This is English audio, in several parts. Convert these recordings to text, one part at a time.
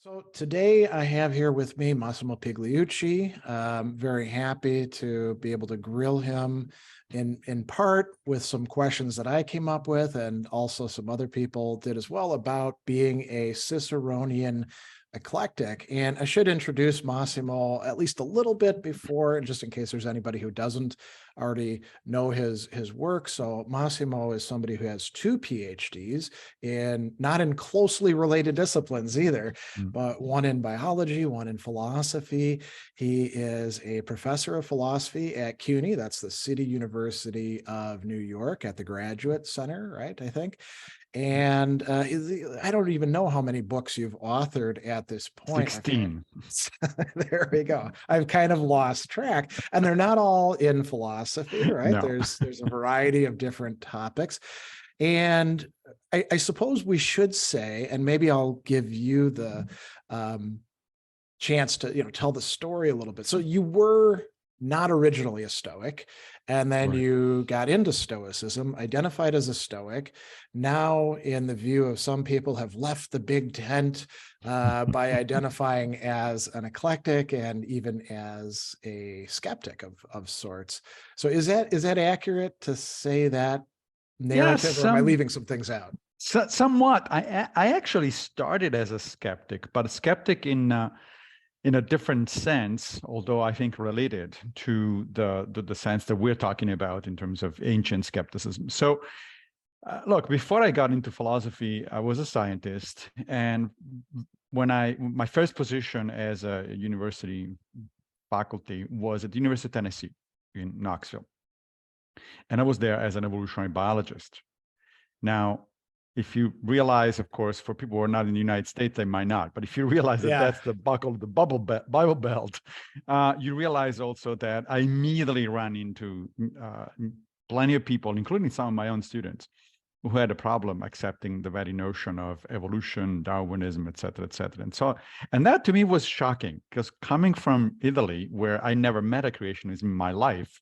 So today I have here with me Massimo Pigliucci. Very happy to be able to grill him in part with some questions that I came up with, and also some other people did as well, about being a Ciceronian eclectic. And I should introduce Massimo at least a little bit before, just in case there's anybody who doesn't already know his work. So Massimo is somebody who has 2 PhDs not in closely related disciplines either, but one in biology, one in philosophy. He is a professor of philosophy at CUNY, that's the City University of New York, at the Graduate Center, right, I think. And I don't even know how many books you've authored at this point. 16. There we go. I've kind of lost track, and they're not all in philosophy, right? No. There's a variety of different topics. And I suppose we should say, and maybe I'll give you the chance to tell the story a little bit. So you were not originally a Stoic, and then Right. you got into Stoicism, identified as a Stoic. Now, in the view of some people, have left the big tent by identifying as an eclectic and even as a skeptic of sorts. So is that accurate to say that narrative, Yes, or am I leaving some things out? somewhat. I actually started as a skeptic, but a skeptic in a different sense, although I think related to the sense that we're talking about in terms of ancient skepticism. So, look, before I got into philosophy, I was a scientist, and my first position as a university faculty was at the University of Tennessee in Knoxville, and I was there as an evolutionary biologist. Now, if you realize, of course, for people who are not in the United States, they might not, but if you realize that that's the buckle of the Bible Belt, you realize also that I immediately ran into plenty of people, including some of my own students, who had a problem accepting the very notion of evolution, Darwinism, et cetera, et cetera. And that to me was shocking, because coming from Italy, where I never met a creationist in my life,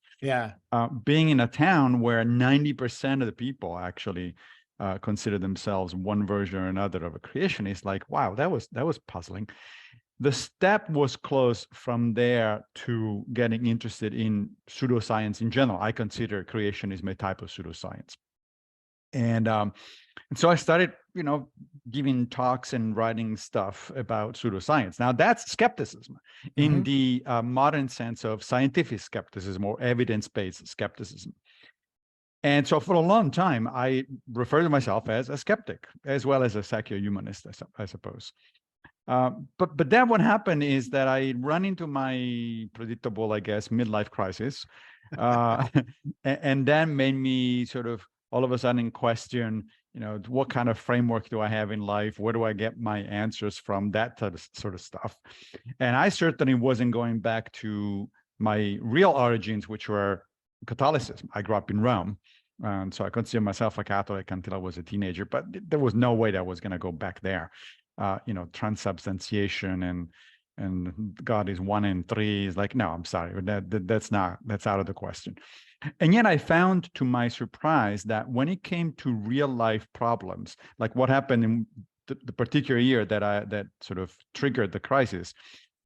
being in a town where 90% of the people actually consider themselves one version or another of a creationist, like, wow, that was puzzling. The step was close from there to getting interested in pseudoscience in general. I consider creationism a type of pseudoscience. And so I started, giving talks and writing stuff about pseudoscience. Now, that's skepticism in the modern sense of scientific skepticism or evidence-based skepticism. And so for a long time, I referred to myself as a skeptic, as well as a secular-humanist, I suppose. But then what happened is that I run into my predictable, I guess, midlife crisis, and then made me sort of all of a sudden question, what kind of framework do I have in life? Where do I get my answers from? That sort of stuff. And I certainly wasn't going back to my real origins, which were Catholicism. I grew up in Rome, and so I consider myself a Catholic until I was a teenager, but there was no way that I was going to go back there. Transubstantiation and God is 1 and 3 is like, no, I'm sorry, that's out of the question. And yet I found, to my surprise, that when it came to real life problems, like what happened in the particular year that sort of triggered the crisis,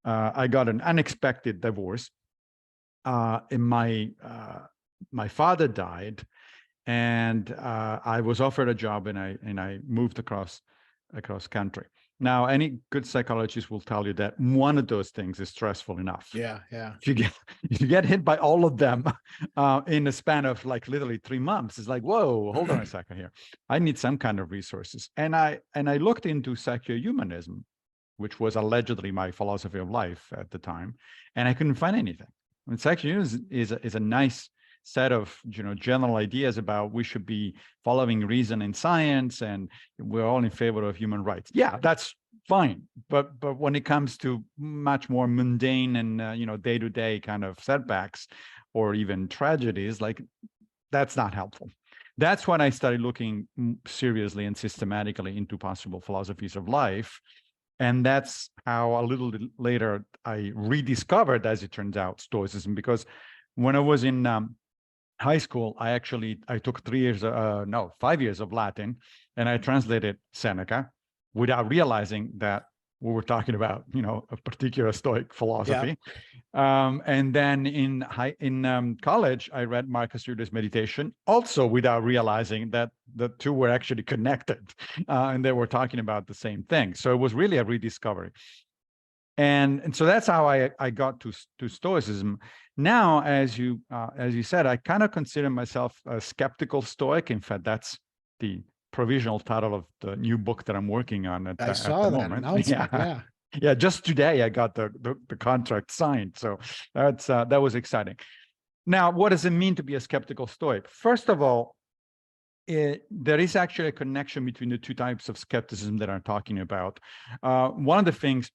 I got an unexpected divorce. And my father died, and I was offered a job, and I moved across country. Now, any good psychologist will tell you that one of those things is stressful enough. Yeah. If you get hit by all of them in a span of like literally 3 months, it's like, whoa, hold on a second here. I need some kind of resources. And I looked into secular humanism, which was allegedly my philosophy of life at the time, and I couldn't find anything. I mean, secular humanism is a nice set of general ideas about we should be following reason in science, and we're all in favor of human rights. Yeah, that's fine. But when it comes to much more mundane and day-to-day kind of setbacks or even tragedies, like, that's not helpful. That's when I started looking seriously and systematically into possible philosophies of life. And that's how a little later I rediscovered, as it turns out, Stoicism, because when I was in high school, I took 5 years of Latin, and I translated Seneca without realizing that we were talking about, a particular Stoic Yeah. philosophy. And then in college, I read Marcus Aurelius' Meditation, also without realizing that the two were actually connected, and they were talking about the same thing. So it was really a rediscovery. And so that's how I got to Stoicism. Now, as you said, I kind of consider myself a skeptical Stoic. In fact, that's the provisional title of the new book that I'm working on at I the saw that moment. announcement. Yeah. Yeah, just today I got the contract signed. So that was exciting. Now, what does it mean to be a skeptical Stoic? First of all, there is actually a connection between the two types of skepticism that I'm talking about. One of the things,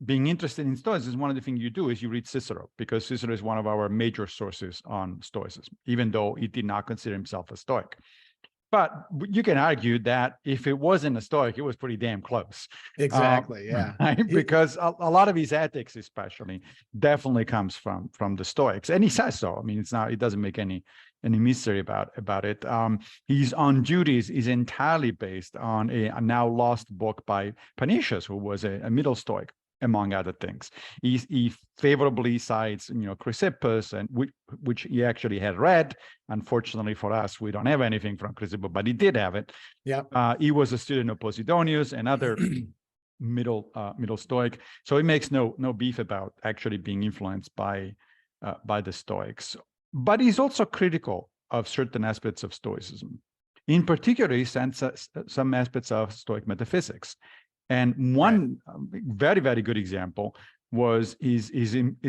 being interested in Stoicism, one of the things you do is you read Cicero, because Cicero is one of our major sources on Stoicism, even though he did not consider himself a Stoic. But you can argue that if it wasn't a Stoic, it was pretty damn close. Exactly. Yeah. Right? Because a lot of his ethics, especially, definitely comes from the Stoics, and he says so. I mean, it doesn't make any mystery about it. His On Duties is entirely based on a now lost book by Panetius, who was a Middle Stoic, among other things. He favorably cites, Chrysippus, and which he actually had read. Unfortunately for us, we don't have anything from Chrysippus, but he did have it. Yeah. He was a student of Posidonius and other middle Stoic, so he makes no beef about actually being influenced by the Stoics. But he's also critical of certain aspects of Stoicism. In particular, he sends some aspects of Stoic metaphysics. And one very, very good example was his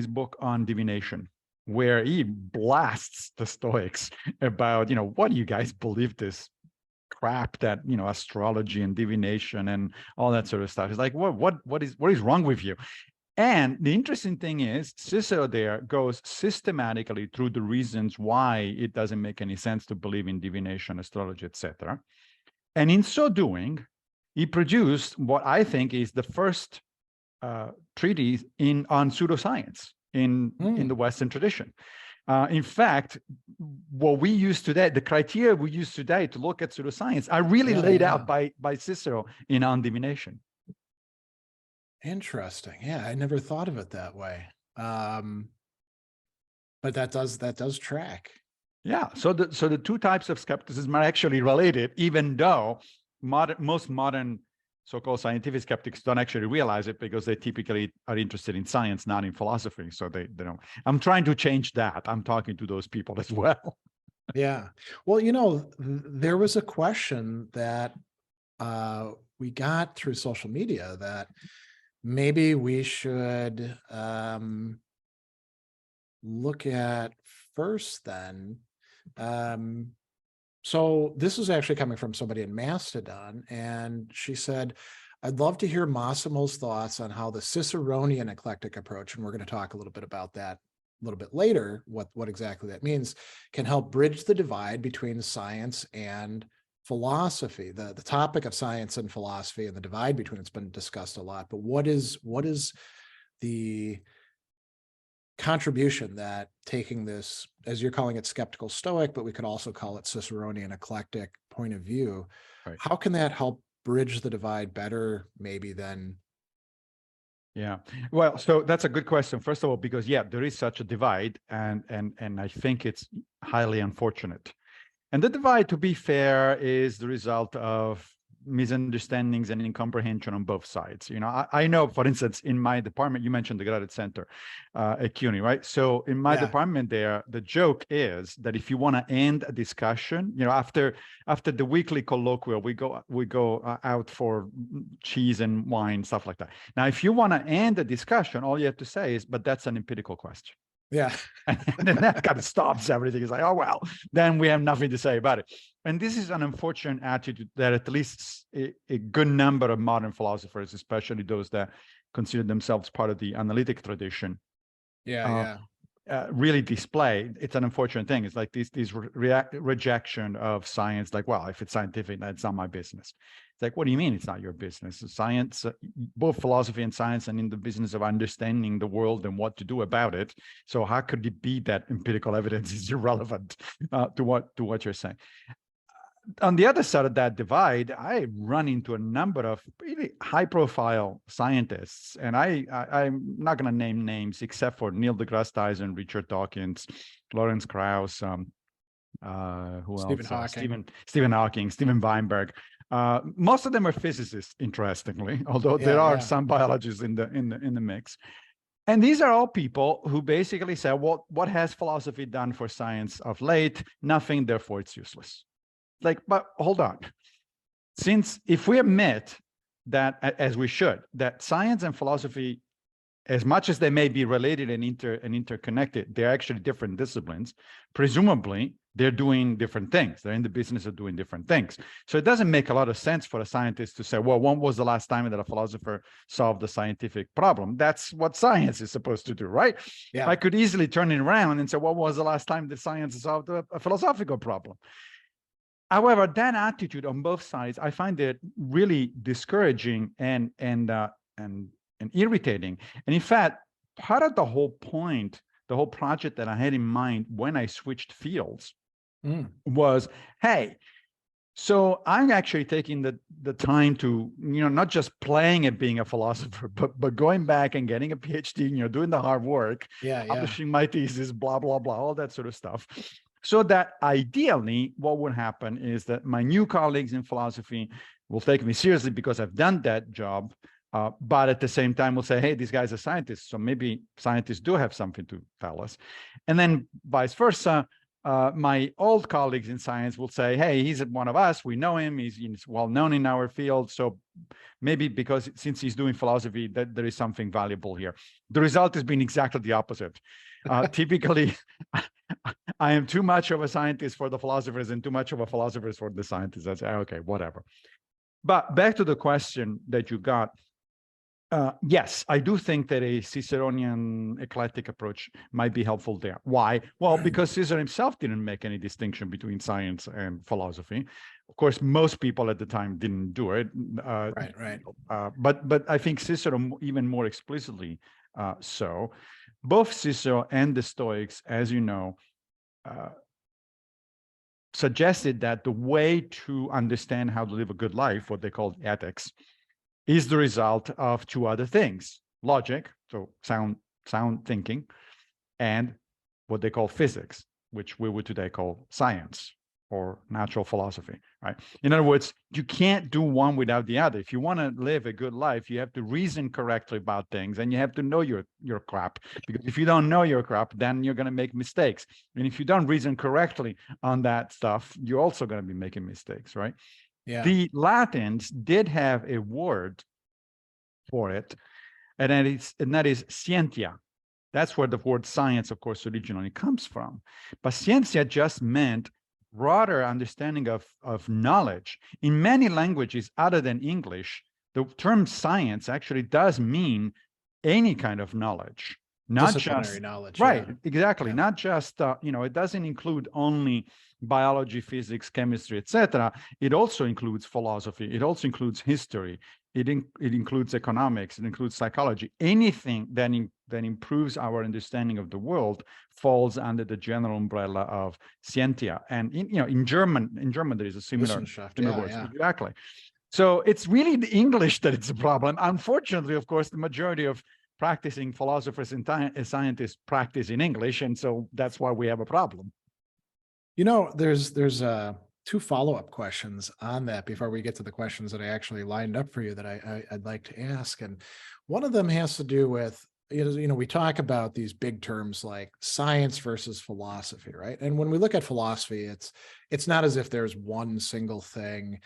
book on divination, where he blasts the Stoics about, what do you guys believe this crap that, astrology and divination and all that sort of stuff. It's like, what is wrong with you? And the interesting thing is, Cicero there goes systematically through the reasons why it doesn't make any sense to believe in divination, astrology, etc. And in so doing, he produced what I think is the first treatise on pseudoscience in the Western tradition. In fact, what we use today, the criteria we use today to look at pseudoscience, are really laid out by Cicero in On Divination. Interesting. Yeah, I never thought of it that way. But that does track. Yeah. So the two types of skepticism are actually related, even though most modern so-called scientific skeptics don't actually realize it, because they typically are interested in science, not in philosophy. So they don't. I'm trying to change that. I'm talking to those people as well. Yeah. Well, there was a question that we got through social media that maybe we should look at first then. So this is actually coming from somebody in Mastodon, and she said, I'd love to hear Massimo's thoughts on how the Ciceronian eclectic approach, and we're going to talk a little bit about that a little bit later, what exactly that means, can help bridge the divide between science and philosophy. The topic of science and philosophy and the divide between it's been discussed a lot, but what is the contribution that taking this, as you're calling it, skeptical Stoic, but we could also call it Ciceronian eclectic point of view, how can that help bridge the divide better maybe than? Yeah, well, so that's a good question. First of all, because there is such a divide, and I think it's highly unfortunate. And the divide, to be fair, is the result of misunderstandings and incomprehension on both sides. I know, for instance, in my department, you mentioned the Graduate Center at CUNY, right? So in my department there, the joke is that if you want to end a discussion, after the weekly colloquial, we go out for cheese and wine, stuff like that. Now, if you want to end a discussion, all you have to say is, but that's an empirical question. Yeah. And then that kind of stops everything. It's like, oh, well, then we have nothing to say about it. And this is an unfortunate attitude that at least a good number of modern philosophers, especially those that consider themselves part of the analytic tradition, really display. It's an unfortunate thing. It's like this rejection of science, like, well, if it's scientific, that's not my business. It's like, what do you mean it's not your business? Science, both philosophy and science, and in the business of understanding the world and what to do about it. So how could it be that empirical evidence is irrelevant to what you're saying? on the other side of that divide, I run into a number of really high-profile scientists, and I'm not going to name names except for Neil deGrasse Tyson, Richard Dawkins, Lawrence Krauss, who Stephen else? Hawking. Stephen Hawking, Steven Weinberg. Most of them are physicists, interestingly, although there are some biologists in the mix. And these are all people who basically say, well, what has philosophy done for science of late? Nothing, therefore it's useless. Like, but hold on. Since if we admit that, as we should, that science and philosophy, as much as they may be related and interconnected, they're actually different disciplines. Presumably, they're doing different things. They're in the business of doing different things. So it doesn't make a lot of sense for a scientist to say, well, when was the last time that a philosopher solved a scientific problem? That's what science is supposed to do, right? Yeah. I could easily turn it around and say, what was the last time that science solved a philosophical problem? However, that attitude on both sides, I find it really discouraging and irritating. And in fact, part of the whole point, the whole project that I had in mind when I switched fields was, hey, so I'm actually taking the time to, not just playing at being a philosopher, but going back and getting a PhD, doing the hard work, publishing my thesis, blah, blah, blah, all that sort of stuff. So that ideally, what would happen is that my new colleagues in philosophy will take me seriously because I've done that job. But at the same time, we'll say, hey, this guy's a scientist, so maybe scientists do have something to tell us. And then vice versa, my old colleagues in science will say, hey, he's one of us, we know him, he's well known in our field, so maybe because since he's doing philosophy, that there is something valuable here. The result has been exactly the opposite. Typically, I am too much of a scientist for the philosophers and too much of a philosopher for the scientists. I say, okay, whatever. But back to the question that you got. Yes, I do think that a Ciceronian eclectic approach might be helpful there. Why? Well, because Cicero himself didn't make any distinction between science and philosophy. Of course, most people at the time didn't do it. Right. But I think Cicero even more explicitly so. Both Cicero and the Stoics, as you know, suggested that the way to understand how to live a good life, what they called ethics, is the result of two other things: logic, so sound thinking, and what they call physics, which we would today call science or natural philosophy, right? In other words, you can't do one without the other. If you want to live a good life, you have to reason correctly about things, and you have to know your crap, because if you don't know your crap, then you're going to make mistakes. And if you don't reason correctly on that stuff, you're also going to be making mistakes, right? Yeah. The Latins did have a word for it, and that is scientia. That's where the word science, of course, originally comes from. But scientia just meant broader understanding of knowledge. In many languages other than English, the term science actually does mean any kind of knowledge, not just knowledge. Right, exactly. Not just it doesn't include only biology, physics, chemistry, etc. It also includes philosophy. It also includes history. It includes economics. It includes psychology. Anything that improves our understanding of the world falls under the general umbrella of scientia. And in German there is a similar word. Exactly. So it's really the English that it's a problem. Unfortunately, of course, the majority of practicing philosophers and scientists practice in English, and so that's why we have a problem. There's two follow-up questions on that before we get to the questions that I actually lined up for you that I'd like to ask. And one of them has to do with, we talk about these big terms like science versus philosophy, right? And when we look at philosophy, it's not as if there's one single thing.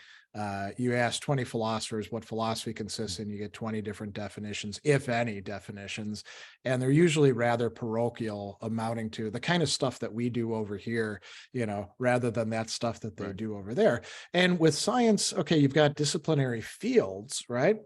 You ask 20 philosophers what philosophy consists in, you get 20 different definitions, if any definitions, and they're usually rather parochial, amounting to the kind of stuff that we do over here, rather than that stuff that they do over there. And with science, okay, you've got disciplinary fields, right?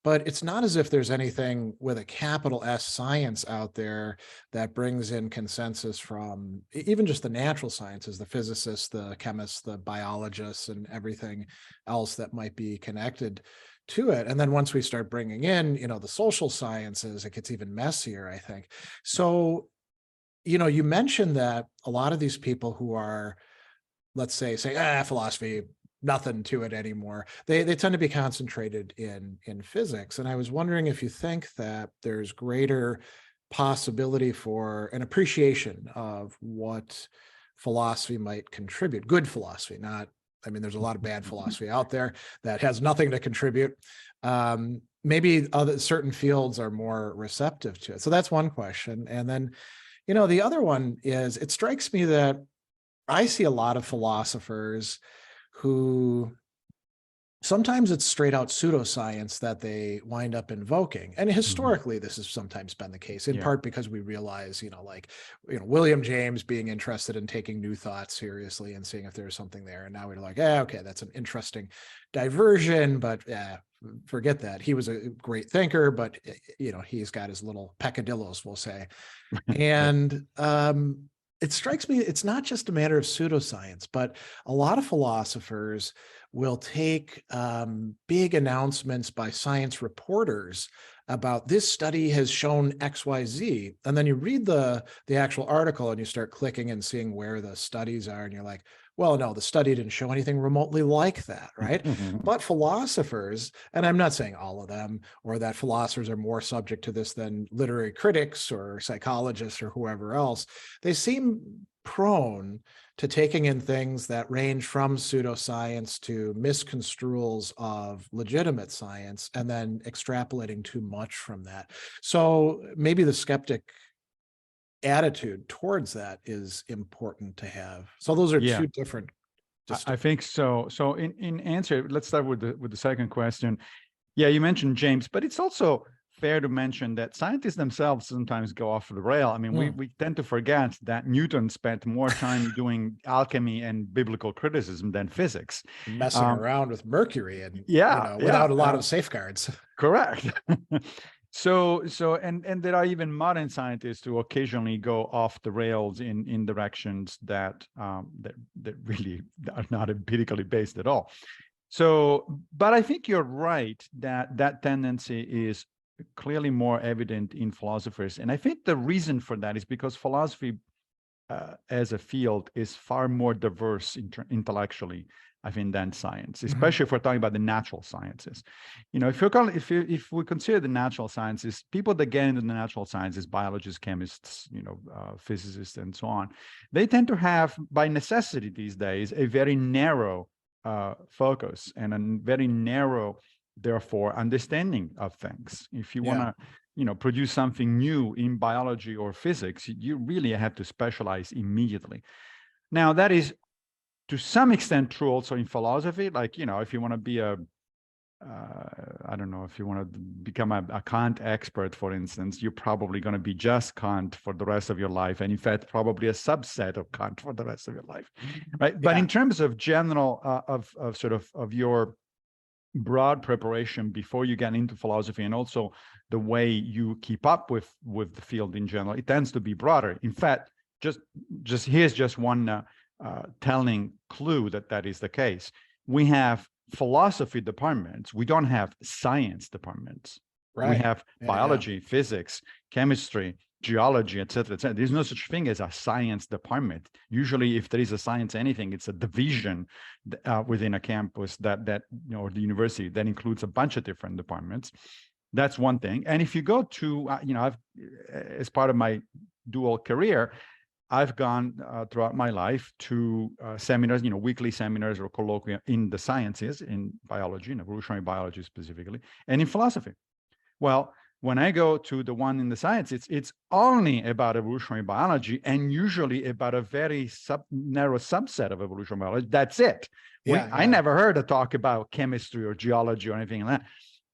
But it's not as if there's anything with a capital S science out there that brings in consensus from even just the natural sciences, the physicists, the chemists, the biologists, and everything else that might be connected to it. And then once we start bringing in, the social sciences, it gets even messier, I think. So, you mentioned that a lot of these people who are, let's say philosophy, nothing to it anymore. They tend to be concentrated in physics. And I was wondering if you think that there's greater possibility for an appreciation of what philosophy might contribute, good philosophy, not, I mean, there's a lot of bad philosophy out there that has nothing to contribute. Maybe other certain fields are more receptive to it. So that's one question. And then, the other one is, it strikes me that I see a lot of philosophers who sometimes it's straight out pseudoscience that they wind up invoking. And historically, this has sometimes been the case, in part because we realize, William James being interested in taking new thoughts seriously and seeing if there's something there. And now we're like, okay, that's an interesting diversion, but forget that. He was a great thinker, but he's got his little peccadillos, we'll say. And it strikes me, it's not just a matter of pseudoscience, but a lot of philosophers will take big announcements by science reporters about this study has shown XYZ. And then you read the actual article and you start clicking and seeing where the studies are. And you're like, well, no, the study didn't show anything remotely like that, right? But philosophers, and I'm not saying all of them, or that philosophers are more subject to this than literary critics or psychologists or whoever else, they seem prone to taking in things that range from pseudoscience to misconstruals of legitimate science and then extrapolating too much from that. So maybe the skeptic attitude towards that is important to have. So those are two different. I think so. So in answer, let's start with the second question. Yeah, you mentioned James, but it's also fair to mention that scientists themselves sometimes go off the rail. I mean, we tend to forget that Newton spent more time doing alchemy and biblical criticism than physics. Messing around with mercury and without a lot of safeguards. Correct. So and there are even modern scientists who occasionally go off the rails in directions that really are not empirically based at all. So, but I think you're right that tendency is clearly more evident in philosophers. And I think the reason for that is because philosophy as a field is far more diverse intellectually, I think, than science, especially if we're talking about the natural sciences. If we consider the natural sciences, people that get into the natural sciences, biologists, chemists, physicists, and so on, they tend to have, by necessity these days, a very narrow focus and a very narrow, therefore, understanding of things. If you want to, produce something new in biology or physics, you really have to specialize immediately. Now, that is to some extent true also in philosophy. Like, if you want to be I don't know, if you want to become a Kant expert, for instance, you're probably going to be just Kant for the rest of your life. And in fact, probably a subset of Kant for the rest of your life, right? Yeah. But in terms of general, of your broad preparation before you get into philosophy, and also the way you keep up with the field in general, it tends to be broader. In fact, just here's just one telling clue that is the case. We have philosophy departments. We don't have science departments. Right. We have biology, physics, chemistry, geology, etc., etc. There's no such thing as a science department. Usually, if there is a science anything, it's a division within a campus or the university that includes a bunch of different departments. That's one thing. And if you go to, as part of my dual career, I've gone throughout my life to seminars, weekly seminars or colloquia in the sciences, in biology, in evolutionary biology specifically, and in philosophy. Well, when I go to the one in the sciences, it's only about evolutionary biology, and usually about a very narrow subset of evolutionary biology. That's it. I never heard a talk about chemistry or geology or anything like that.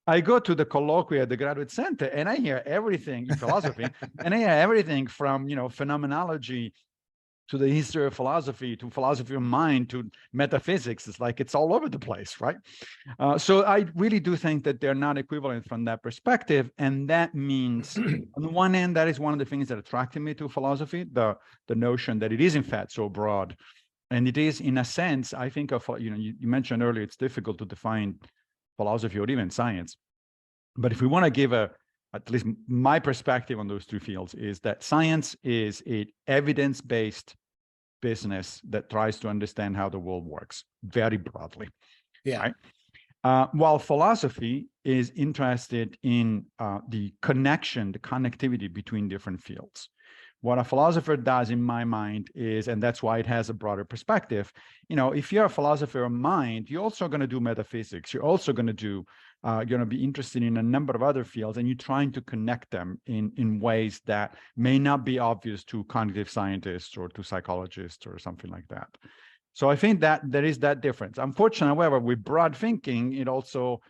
I go to the colloquia at the Graduate Center, and I hear everything in philosophy, and I hear everything from, phenomenology to the history of philosophy, to philosophy of mind, to metaphysics. It's like it's all over the place, right? So I really do think that they're not equivalent from that perspective. And that means, on the one hand, that is one of the things that attracted me to philosophy, the notion that it is, in fact, so broad. And it is, in a sense, I think of, you mentioned earlier, it's difficult to define philosophy or even science. But if we want to give at least my perspective on those two fields, is that science is an evidence-based business that tries to understand how the world works very broadly. Yeah. Right? While philosophy is interested in the connection, the connectivity between different fields. What a philosopher does, in my mind, is, and that's why it has a broader perspective, if you're a philosopher of mind, you're also going to do metaphysics. You're also going to be interested in a number of other fields, and you're trying to connect them in ways that may not be obvious to cognitive scientists or to psychologists or something like that. So I think that there is that difference. Unfortunately, however, with broad thinking, it also,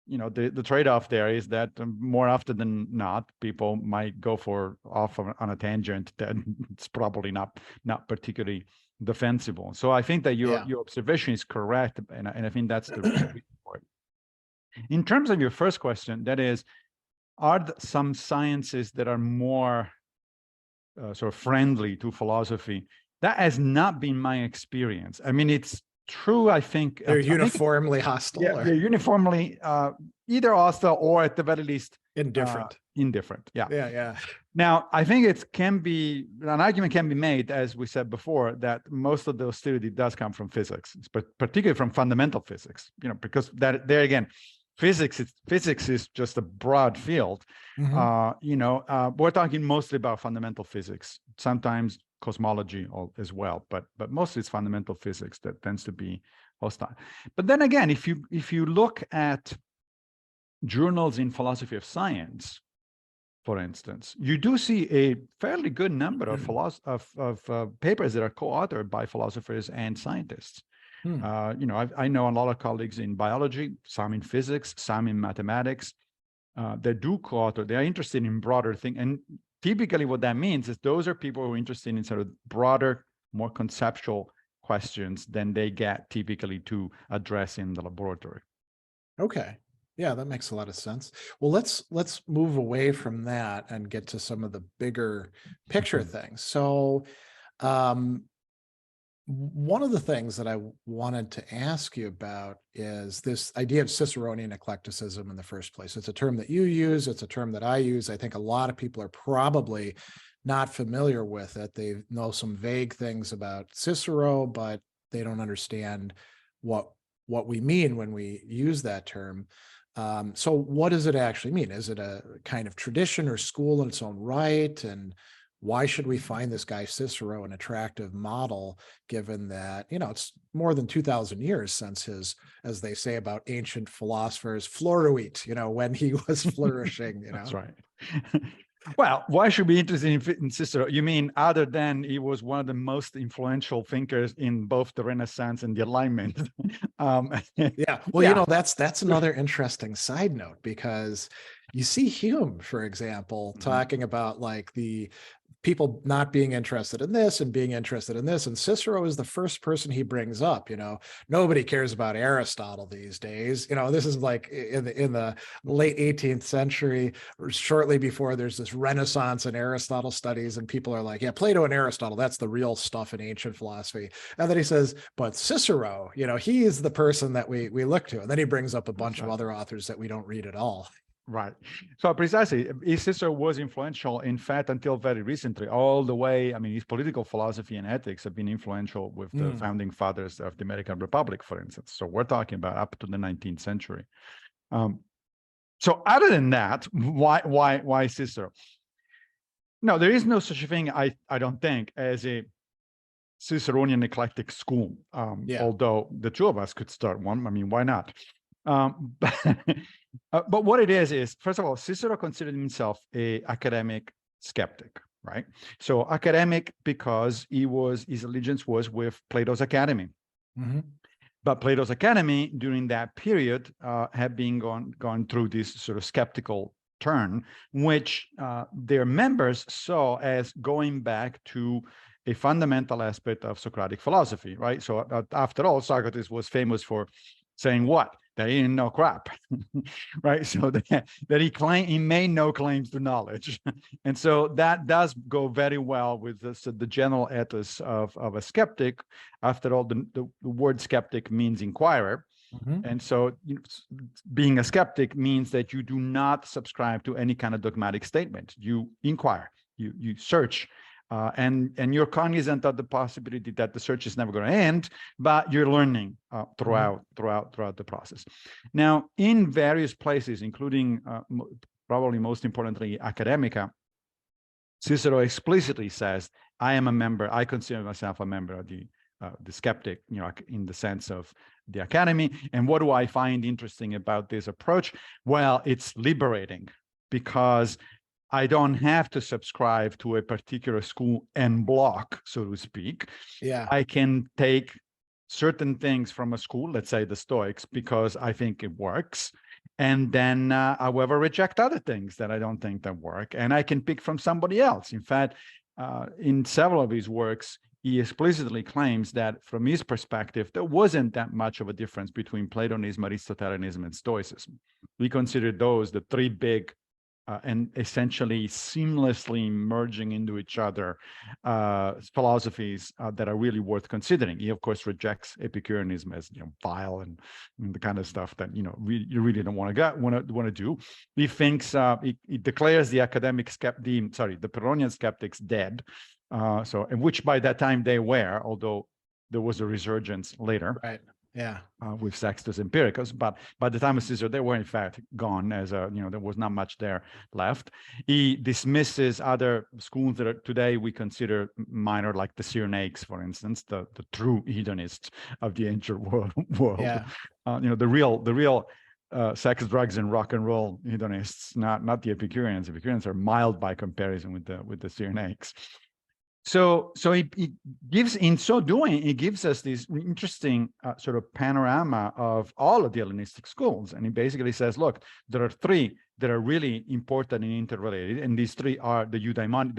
the trade-off there is that more often than not, people might go off on a tangent that it's probably not particularly defensible. So I think that your observation is correct, and I think that's the reason for it. In terms of your first question, that is, are some sciences that are more sort of friendly to philosophy? That has not been my experience. I mean, it's true, I think. They're uniformly hostile? Yeah, they're uniformly either hostile or at the very least indifferent. Indifferent, yeah. Yeah. Now, I think an argument can be made, as we said before, that most of the hostility does come from physics, but particularly from fundamental physics, because there again, physics is just a broad field. We're talking mostly about fundamental physics, sometimes cosmology as well, but mostly it's fundamental physics that tends to be hostile. But then again, if you look at journals in philosophy of science, for instance, you do see a fairly good number of papers that are co-authored by philosophers and scientists. I know a lot of colleagues in biology, some in physics, some in mathematics, that do co-author. They are interested in broader things. And typically what that means is those are people who are interested in sort of broader, more conceptual questions than they get typically to address in the laboratory. Okay. Yeah, that makes a lot of sense. Well, let's move away from that and get to some of the bigger picture things. So one of the things that I wanted to ask you about is this idea of Ciceronian eclecticism in the first place. It's a term that you use. It's a term that I use. I think a lot of people are probably not familiar with it. They know some vague things about Cicero, but they don't understand what we mean when we use that term. So what does it actually mean? Is it a kind of tradition or school in its own right? And why should we find this guy Cicero an attractive model, given that, it's more than 2,000 years since his, as they say about ancient philosophers, floruit, when he was flourishing, That's right. Well, why should we be interested in Cicero? You mean other than he was one of the most influential thinkers in both the Renaissance and the Enlightenment? Yeah. Well, that's another interesting side note, because you see Hume, for example, talking about like the people not being interested in this and being interested in this. And Cicero is the first person he brings up. Nobody cares about Aristotle these days. This is like in the late 18th century, or shortly before there's this renaissance in Aristotle studies, and people are like, yeah, Plato and Aristotle, that's the real stuff in ancient philosophy. And then he says, but Cicero, he is the person that we look to. And then he brings up a bunch of other authors that we don't read at all. Right. So precisely, Cicero was influential, in fact, until very recently, all the way. I mean, his political philosophy and ethics have been influential with the founding fathers of the American Republic, for instance. So we're talking about up to the 19th century. So other than that, why Cicero? No, there is no such a thing, I don't think, as a Ciceronian eclectic school. Although the two of us could start one. I mean, why not? But what it is first of all, Cicero considered himself an academic skeptic, right? So academic because his allegiance was with Plato's Academy. But Plato's Academy during that period had been gone through this sort of skeptical turn, which their members saw as going back to a fundamental aspect of Socratic philosophy, right? So after all, Socrates was famous for saying what? That he didn't know crap, right? So that he made no claims to knowledge. And so that does go very well with the general ethos of a skeptic. After all, the word skeptic means inquirer. And so being a skeptic means that you do not subscribe to any kind of dogmatic statement. You inquire, you search and you're cognizant of the possibility that the search is never going to end, but you're learning throughout the process. Now, in various places, including probably most importantly, Academica, Cicero explicitly says, I am a member, I consider myself a member of the skeptic, in the sense of the academy. And what do I find interesting about this approach? Well, it's liberating, because I don't have to subscribe to a particular school en bloc, so to speak. Yeah. I can take certain things from a school, let's say the Stoics, because I think it works. And then, however, reject other things that I don't think that work. And I can pick from somebody else. In fact, in several of his works, he explicitly claims that from his perspective, there wasn't that much of a difference between Platonism, Aristotelianism, and Stoicism. We consider those the three big and essentially seamlessly merging into each other philosophies that are really worth considering. He, of course, rejects Epicureanism as vile and the kind of stuff that you really don't want to do. He thinks he declares the the Pyrrhonian skeptics dead. And which by that time they were, although there was a resurgence later. Right. Yeah. With Sextus Empiricus, but by the time of Caesar, they were in fact gone, as there was not much there left. He dismisses other schools that today we consider minor, like the Cyrenaics, for instance, the true hedonists of the ancient world. Yeah. The real sex, drugs, and rock and roll hedonists, not the Epicureans. Epicureans are mild by comparison with the Cyrenaics. So he gives, in so doing, he gives us this interesting sort of panorama of all of the Hellenistic schools. And he basically says, look, there are three that are really important and interrelated. And these three are the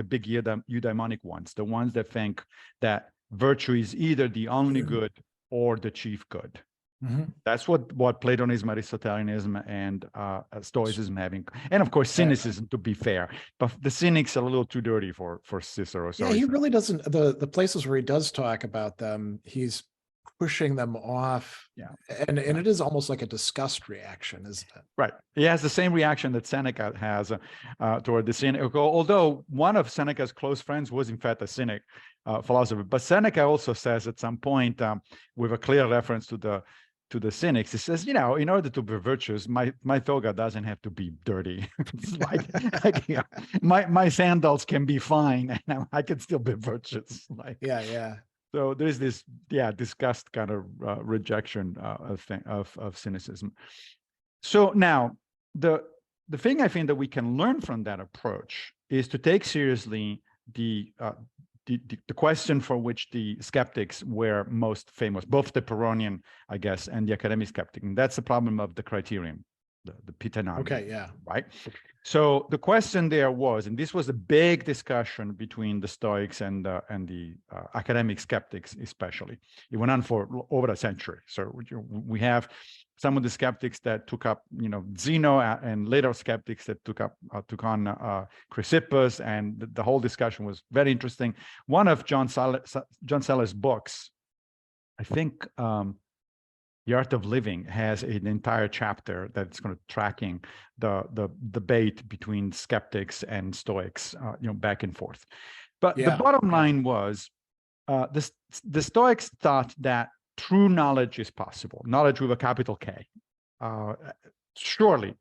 big eudaimonic ones, the ones that think that virtue is either the only good or the chief good. Mm-hmm. That's what Platonism, Aristotelianism, and Stoicism having, and of course Cynicism, to be fair. But the Cynics are a little too dirty for Cicero. Yeah, he really doesn't. The places where he does talk about them, he's pushing them off. Yeah, and it is almost like a disgust reaction, isn't it? Right. He has the same reaction that Seneca has toward the Cynic. Although one of Seneca's close friends was in fact a Cynic philosopher. But Seneca also says at some point, with a clear reference to the Cynics, he says, in order to be virtuous, my toga doesn't have to be dirty. It's my sandals can be fine, and I can still be virtuous. Yeah. So there's this disgust kind of rejection of cynicism. So now the thing I think that we can learn from that approach is to take seriously the question for which the skeptics were most famous, both the Pyrrhonian, I guess, and the Academic Skeptic. And that's the problem of the criterion, the Pitanagon. Okay, yeah. Right? So the question there was, and this was a big discussion between the Stoics and the Academic Skeptics especially. It went on for over a century. So we have some of the skeptics that took up, Zeno, and later skeptics that took on Chrysippus, and the whole discussion was very interesting. One of John Seller's books, I think, The Art of Living, has an entire chapter that's going to tracking the debate between skeptics and Stoics, back and forth. But the bottom line was, the Stoics thought that true knowledge is possible, knowledge with a capital K. Surely,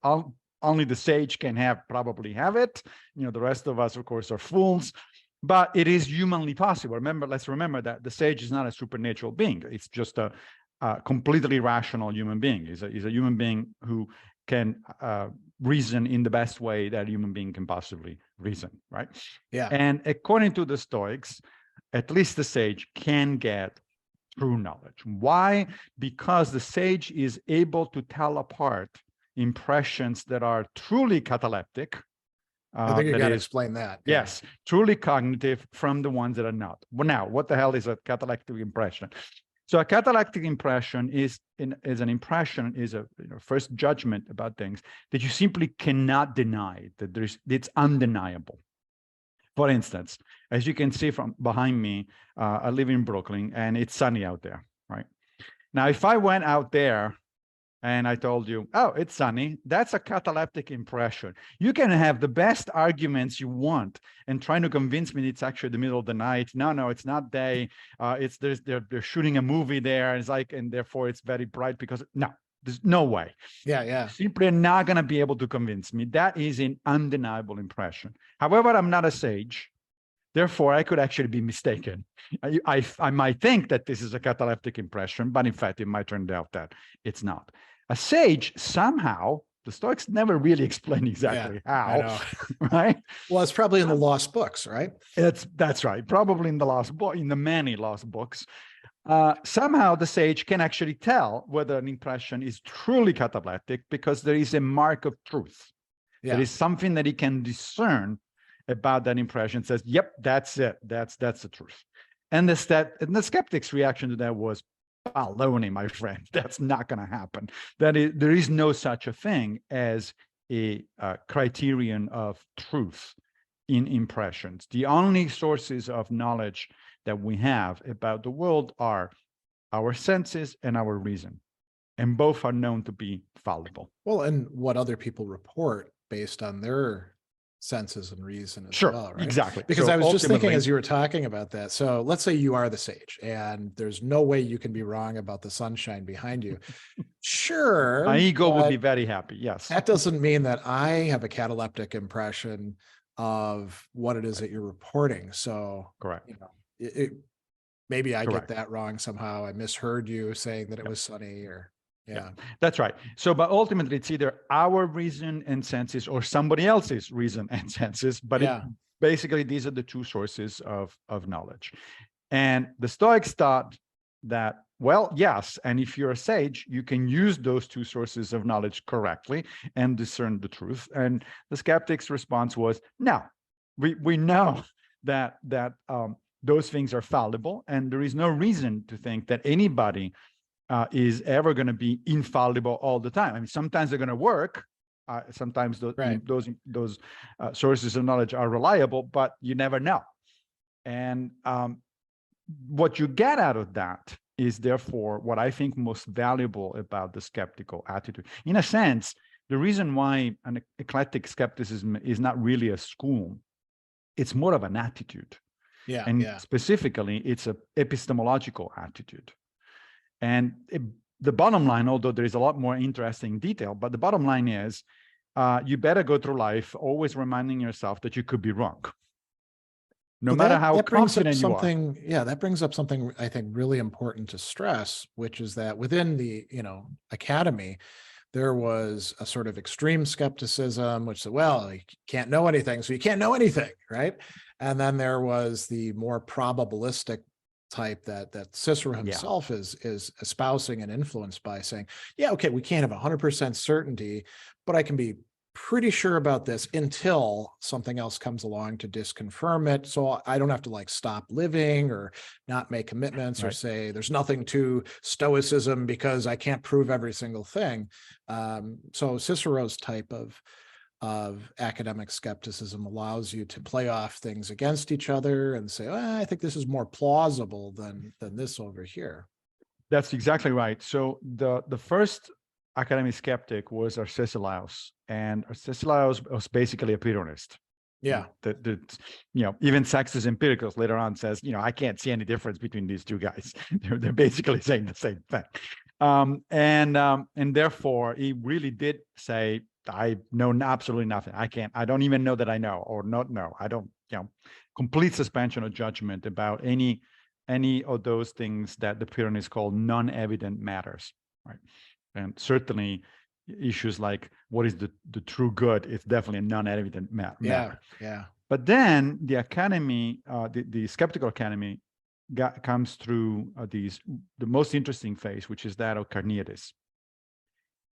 only the sage can probably have it. The rest of us, of course, are fools. But it is humanly possible. Let's remember that the sage is not a supernatural being. It's just a completely rational human being. He's a human being who can reason in the best way that a human being can possibly reason, right? Yeah. And according to the Stoics, at least the sage can get true knowledge. Why? Because the sage is able to tell apart impressions that are truly cataleptic. I think you got to explain that. Yes, truly cognitive from the ones that are not. Well, now, what the hell is a cataleptic impression? So a cataleptic impression is a first judgment about things that you simply cannot deny, that it's undeniable. For instance, as you can see from behind me, I live in Brooklyn and it's sunny out there, right? Now, if I went out there and I told you, oh, it's sunny, that's a cataleptic impression. You can have the best arguments you want and trying to convince me it's actually the middle of the night. No, it's not day. They're shooting a movie there. It's like, and therefore it's very bright because no, there's no way. Yeah. Simply not going to be able to convince me. That is an undeniable impression. However, I'm not a sage. Therefore, I could actually be mistaken. I might think that this is a cataleptic impression, but in fact, it might turn out that it's not. A sage, somehow, the Stoics never really explain exactly how, right? Well, it's probably in the lost books, right? That's right. Probably in the lost book, in the many lost books. Somehow the sage can actually tell whether an impression is truly cataleptic because there is a mark of truth. There is something that he can discern about that impression, says, yep, that's it. That's the truth. And the skeptic's reaction to that was, baloney, my friend. That's not going to happen. There is no such a thing as a criterion of truth in impressions. The only sources of knowledge that we have about the world are our senses and our reason. And both are known to be fallible. Well, and what other people report based on their senses and reason as well, right? Exactly. Because I was just thinking as you were talking about that. So let's say you are the sage and there's no way you can be wrong about the sunshine behind you. Sure. My ego would be very happy. Yes. That doesn't mean that I have a cataleptic impression of what it is that you're reporting. So correct. You know, maybe I get that wrong somehow. I misheard you saying that it was sunny or yeah, that's right. So, but ultimately it's either our reason and senses or somebody else's reason and senses, but basically these are the two sources of knowledge. And the Stoics thought that, well, yes, and if you're a sage, you can use those two sources of knowledge correctly and discern the truth. And the skeptics' response was, no, we know that those things are fallible, and there is no reason to think that anybody is ever going to be infallible all the time. I mean, sometimes they're going to work. Sometimes those sources of knowledge are reliable, but you never know. And what you get out of that is therefore what I think most valuable about the skeptical attitude. In a sense, the reason why an eclectic skepticism is not really a school, it's more of an attitude. And specifically, it's an epistemological attitude. And the bottom line, although there is a lot more interesting detail, but the bottom line is you better go through life always reminding yourself that you could be wrong. No matter how confident you are. Yeah, that brings up something I think really important to stress, which is that within the academy, there was a sort of extreme skepticism, which said, well, you can't know anything, so you can't know anything, right? And then there was the more probabilistic type that Cicero himself is espousing and influenced by, saying, yeah, okay, we can't have 100% certainty, but I can be pretty sure about this until something else comes along to disconfirm it. So I don't have to like stop living or not make commitments or say there's nothing to Stoicism because I can't prove every single thing. So Cicero's type of academic skepticism allows you to play off things against each other and say, I think this is more plausible than this over here. That's exactly right. So the first academic skeptic was Arcesilaus, and Arcesilaus was basically a Platonist. Yeah. Even Sextus Empiricus later on says, I can't see any difference between these two guys. They're basically saying the same thing. And therefore he really did say, I know absolutely nothing. I don't even know that I know or not know. I don't, complete suspension of judgment about any of those things that the Platonists call non-evident matters, right? And certainly issues like what is the true good is definitely a non-evident matter. Yeah. But then the academy, the skeptical academy comes through the most interesting phase, which is that of Carneades.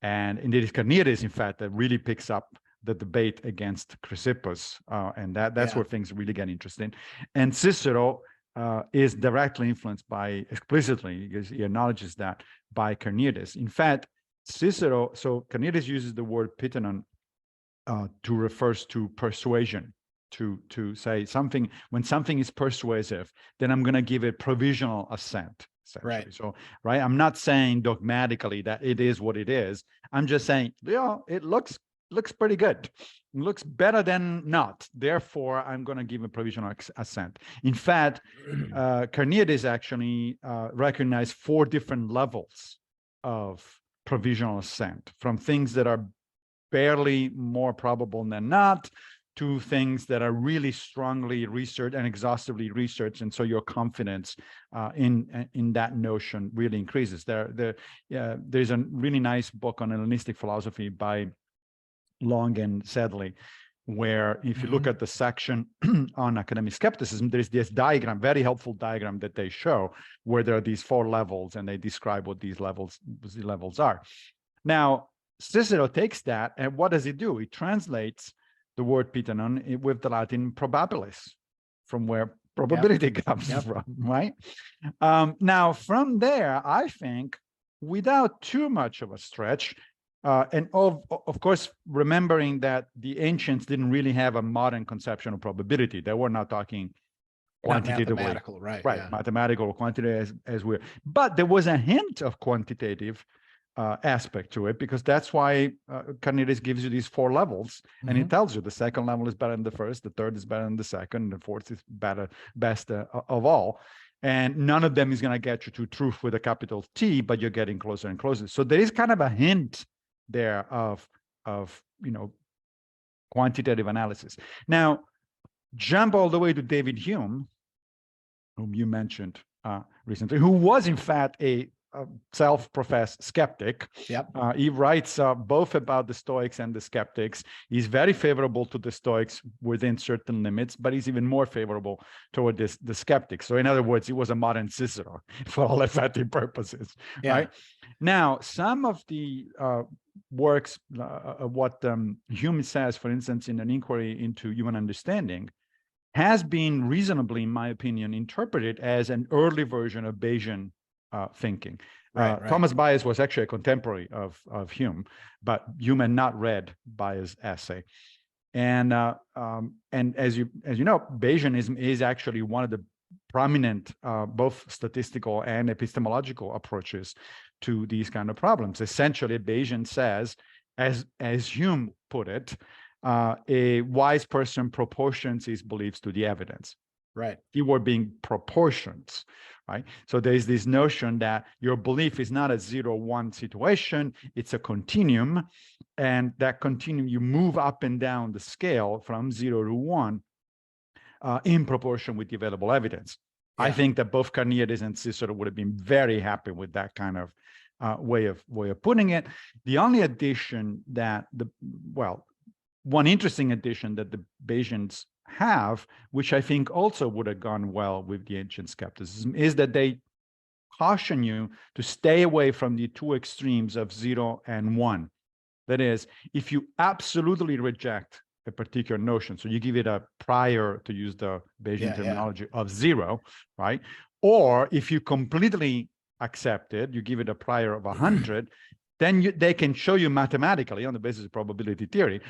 And indeed, it's Carneades, in fact, that really picks up the debate against Chrysippus, and that's where things really get interesting. And Cicero is directly influenced explicitly, because he acknowledges that, by Carneades. In fact, Cicero, so Carneades uses the word pitenon to refers to persuasion, to say something, when something is persuasive, then I'm going to give it provisional assent. essentially. Right. So, right, I'm not saying dogmatically that it is what it is. I'm just saying, it looks pretty good. It looks better than not. Therefore, I'm going to give a provisional assent. In fact, Carneades actually recognized 4 different levels of provisional assent, from things that are barely more probable than not to things that are really strongly researched and exhaustively researched, and so your confidence in that notion really increases. There's a really nice book on Hellenistic philosophy by Long and Sadler, where if you look at the section on academic skepticism, there's this diagram, very helpful diagram that they show, where there are these 4 levels, and they describe what these levels are. Now, Cicero takes that, and what does he do? He translates the word pitanon with the Latin probabilis, from where probability comes from, right? Now, from there, I think, without too much of a stretch, and of course, remembering that the ancients didn't really have a modern conception of probability. They were not talking quantitatively. Not mathematical, right? Right, mathematical or quantitative as we're. But there was a hint of quantitative aspect to it, because that's why Carneades gives you these 4 levels, and he tells you the second level is better than the first, the third is better than the second, and the fourth is best of all. And none of them is going to get you to truth with a capital T, but you're getting closer and closer. So there is kind of a hint there of quantitative analysis. Now, jump all the way to David Hume, whom you mentioned recently, who was in fact a self-professed skeptic. He writes both about the Stoics and the skeptics. He's very favorable to the Stoics within certain limits, but he's even more favorable toward the skeptics. So in other words, he was a modern Cicero for all effective purposes, right? Now, some of the works, what Hume says, for instance, in an inquiry into human understanding, has been reasonably, in my opinion, interpreted as an early version of Bayesian thinking. Thomas Bayes was actually a contemporary of Hume, but Hume had not read Bayes' essay. And as you know, Bayesianism is actually one of the prominent both statistical and epistemological approaches to these kind of problems. Essentially, Bayesian says, as Hume put it, a wise person proportions his beliefs to the evidence. Right. Keyword being proportions, right? So there's this notion that your belief is not a 0-1 situation, it's a continuum, and that continuum, you move up and down the scale from 0 to 1 in proportion with the available evidence. I think that both Carneades and Cicero would have been very happy with that kind of way of putting it. The only addition that one interesting addition that the Bayesians have, which I think also would have gone well with the ancient skepticism, is that they caution you to stay away from the 2 extremes of 0 and 1. That is, if you absolutely reject a particular notion, so you give it a prior, to use the Bayesian terminology, of 0, right? Or if you completely accept it, you give it a prior of 100, then they can show you mathematically, on the basis of probability theory,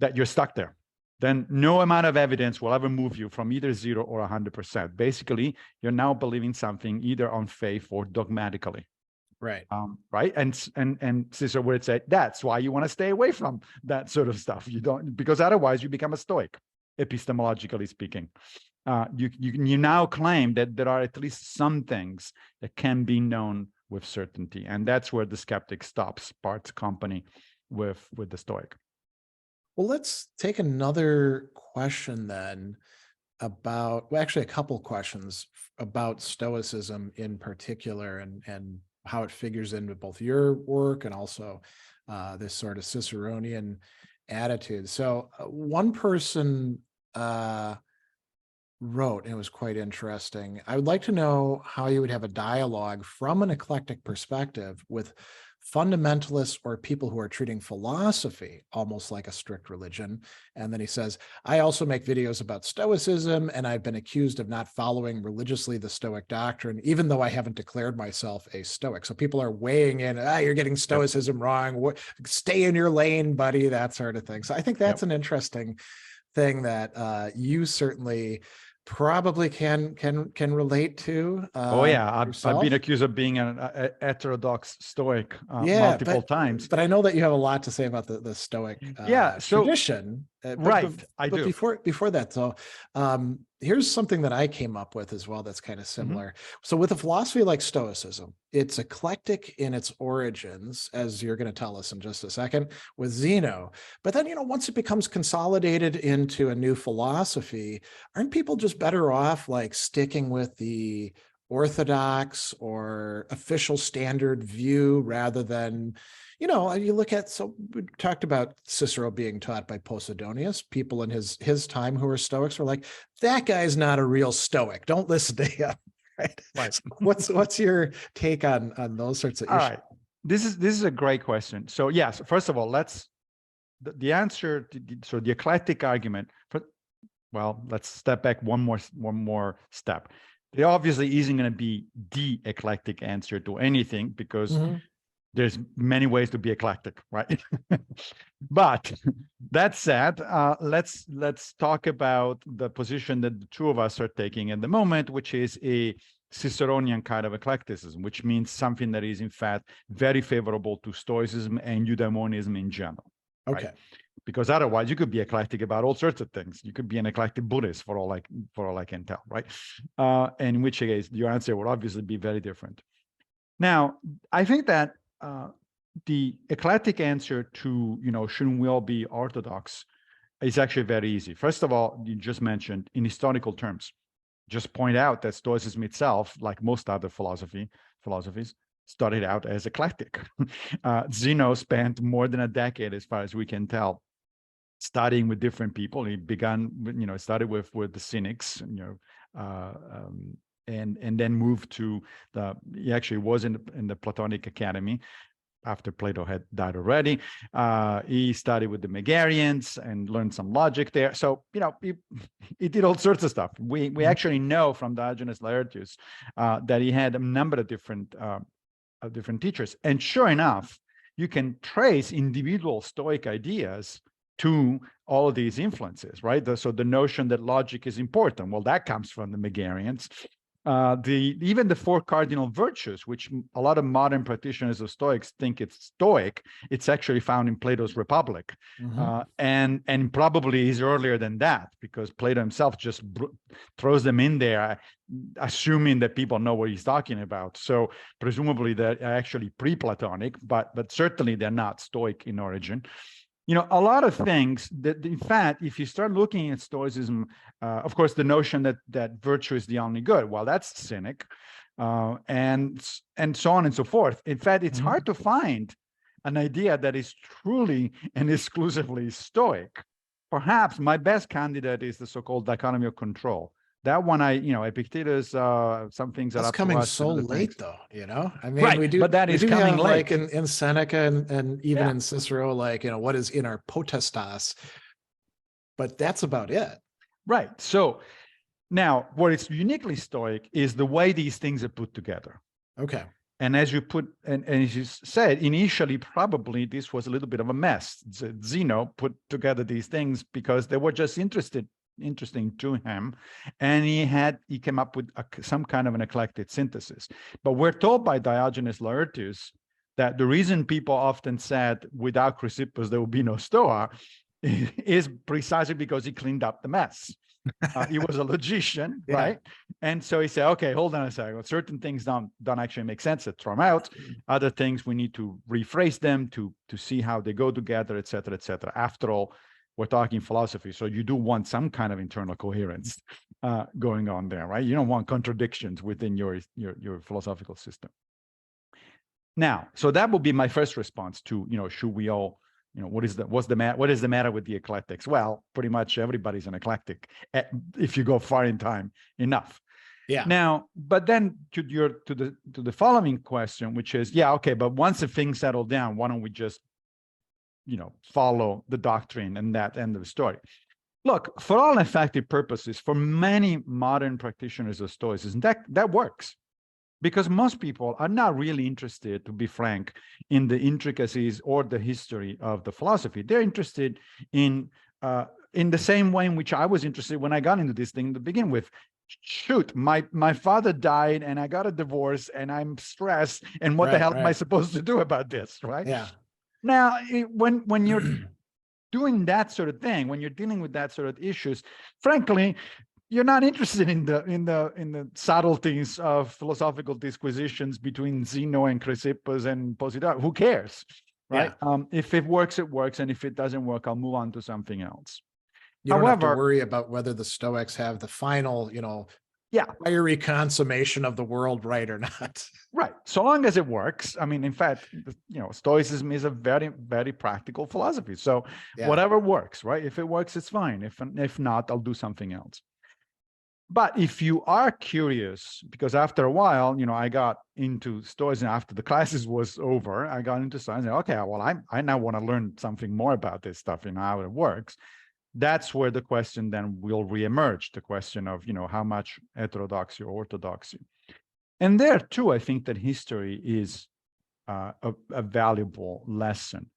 that you're stuck there. Then no amount of evidence will ever move you from either 0 or 100%. Basically, you're now believing something either on faith or dogmatically. Right. Right. And Cicero would say that's why you want to stay away from that sort of stuff. You don't, because otherwise you become a Stoic, epistemologically speaking. You now claim that there are at least some things that can be known with certainty, and that's where the skeptic stops, parts company with the Stoic. Well, let's take another question then about, well, actually a couple questions about Stoicism in particular, and how it figures into both your work and also this sort of Ciceronian attitude. So one person wrote, and it was quite interesting, I would like to know how you would have a dialogue from an eclectic perspective with fundamentalists or people who are treating philosophy almost like a strict religion. And then he says, I also make videos about Stoicism, and I've been accused of not following religiously the Stoic doctrine, even though I haven't declared myself a Stoic. So people are weighing in, you're getting Stoicism wrong, stay in your lane, buddy, that sort of thing. So I think that's an interesting thing that you certainly probably can relate to Oh yeah, I've yourself. been accused of being an heterodox Stoic Yeah, multiple times. But I know that you have a lot to say about the Stoic Yeah, so tradition. right, I but do. before that, so here's something that I came up with as well that's kind of similar. So with a philosophy like Stoicism, it's eclectic in its origins, as you're going to tell us in just a second, with Zeno. But then, once it becomes consolidated into a new philosophy, aren't people just better off like sticking with the orthodox or official standard view rather than, you look at, so we talked about Cicero being taught by Posidonius. People in his time who were Stoics were like, that guy's not a real Stoic, don't listen to him. Right. So what's your take on those sorts of issues? All right, this is a great question. So yes, first of all, the answer to the eclectic argument well, let's step back one more step. There obviously isn't going to be the eclectic answer to anything, because there's many ways to be eclectic, right? But that said, let's talk about the position that the two of us are taking at the moment, which is a Ciceronian kind of eclecticism, which means something that is in fact very favorable to Stoicism and eudaimonism in general. Okay. Right? Because otherwise you could be eclectic about all sorts of things. You could be an eclectic Buddhist for all I can tell, right? And in which case your answer would obviously be very different. Now, I think that the eclectic answer to, shouldn't we all be orthodox, is actually very easy. First of all, you just mentioned in historical terms, just point out that Stoicism itself, like most other philosophies, started out as eclectic. Zeno spent more than a decade, as far as we can tell, studying with different people. He began, started with the Cynics, and then moved to he actually was in the Platonic Academy after Plato had died already. He studied with the Megarians and learned some logic there. So, he did all sorts of stuff. We actually know from Diogenes Laertius that he had a number of different teachers. And sure enough, you can trace individual Stoic ideas to all of these influences, right? So the notion that logic is important, well, that comes from the Megarians. Even the four cardinal virtues, which a lot of modern practitioners of Stoics think it's Stoic, it's actually found in Plato's Republic, and probably is earlier than that, because Plato himself just throws them in there, assuming that people know what he's talking about. So presumably they're actually pre-Platonic, but certainly they're not Stoic in origin. A lot of things that, in fact, if you start looking at Stoicism, of course, the notion that virtue is the only good, well, that's Cynic, and so on and so forth. In fact, it's hard to find an idea that is truly and exclusively Stoic. Perhaps my best candidate is the so-called dichotomy of control. That one, Epictetus, some things that's coming so late, though. I mean, right, but that is coming late. Like in Seneca and even in Cicero, like what is in our potestas, but that's about it. Right. So now, what is uniquely Stoic is the way these things are put together. Okay. And as you as you said, initially, probably this was a little bit of a mess. Zeno put together these things because they were just interesting to him, and he came up with some kind of an eclectic synthesis. But we're told by Diogenes Laertius that the reason people often said without Chrysippus there will be no Stoa is precisely because he cleaned up the mess. He was a logician, right? And so he said, okay, hold on a second. Well, certain things don't actually make sense. Let's throw them out. Other things, we need to rephrase them to see how they go together, et cetera, et cetera. After all, we're talking philosophy, so you do want some kind of internal coherence going on there, right? You don't want contradictions within your philosophical system. Now, so that would be my first response to, should we all, what is the matter with the eclectics? Well, pretty much everybody's an eclectic if you go far in time enough. Yeah. Now, but then to the following question, which is, okay, but once the things settle down, why don't we just follow the doctrine and that end of the story? Look, for all effective purposes, for many modern practitioners of Stoicism, that works, because most people are not really interested, to be frank, in the intricacies or the history of the philosophy. They're interested in in the same way in which I was interested when I got into this thing to begin with. Shoot, my father died and I got a divorce and I'm stressed. And what the hell am I supposed to do about this, right? Yeah. Now, when you're doing that sort of thing, when you're dealing with that sort of issues, frankly, you're not interested in the subtleties of philosophical disquisitions between Zeno and Chrysippus and Posidonius. Who cares, right? Yeah. If it works, it works, and if it doesn't work, I'll move on to something else. You don't have to worry about whether the Stoics have the final, fiery consummation of the world right or not. Right. So long as it works. I mean, in fact, Stoicism is a very, very practical philosophy. So whatever works, right? If it works, it's fine. If not, I'll do something else. But if you are curious, because after a while, I got into Stoicism after the classes was over, I got into science. Okay, well, I now want to learn something more about this stuff, how it works. That's where the question then will reemerge, the question of, how much heterodoxy or orthodoxy. And there too, I think that history is a valuable lesson.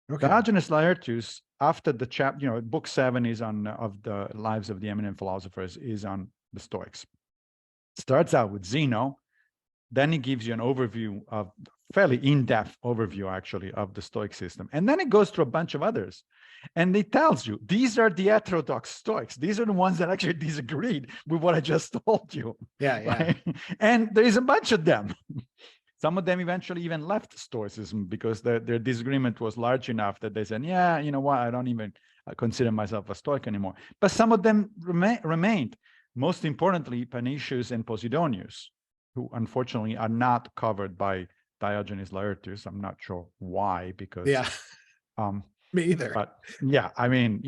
Okay. Diogenes Laertius, after the chapter, book 7 is of the lives of the eminent philosophers, is on the Stoics. Starts out with Zeno, then he gives you an overview of, fairly in-depth overview actually, of the Stoic system. And then it goes through a bunch of others. And it tells you, these are the heterodox Stoics. These are the ones that actually disagreed with what I just told you. Yeah, yeah. Right? And there is a bunch of them. Some of them eventually even left Stoicism because their disagreement was large enough that they said, yeah, you know what, I don't even consider myself a Stoic anymore. But some of them remained. Most importantly, Panicius and Posidonius, who unfortunately are not covered by Diogenes Laertius. I'm not sure why, because me either. But yeah, I mean,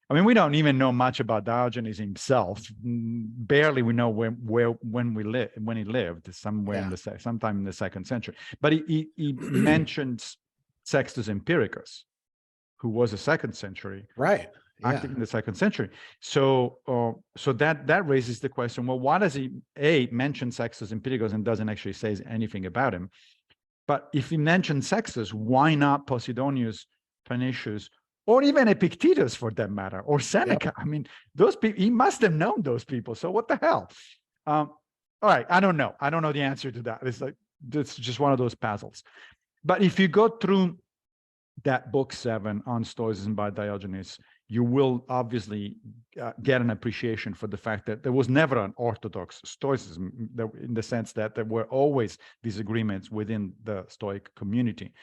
we don't even know much about Diogenes himself. Barely we know when he lived, somewhere sometime in the 2nd century. But he mentions Sextus Empiricus, who was a 2nd century, active in the 2nd century. So that raises the question: well, why does he mention Sextus Empiricus and doesn't actually say anything about him? But if he mentions Sextus, why not Posidonius, Panicius, or even Epictetus for that matter, or Seneca? I mean, those people, he must have known those people. So what the hell? All right, I don't know. I don't know the answer to that. It's just one of those puzzles. But if you go through that book 7 on Stoicism by Diogenes, you will obviously get an appreciation for the fact that there was never an orthodox Stoicism, in the sense that there were always disagreements within the Stoic community.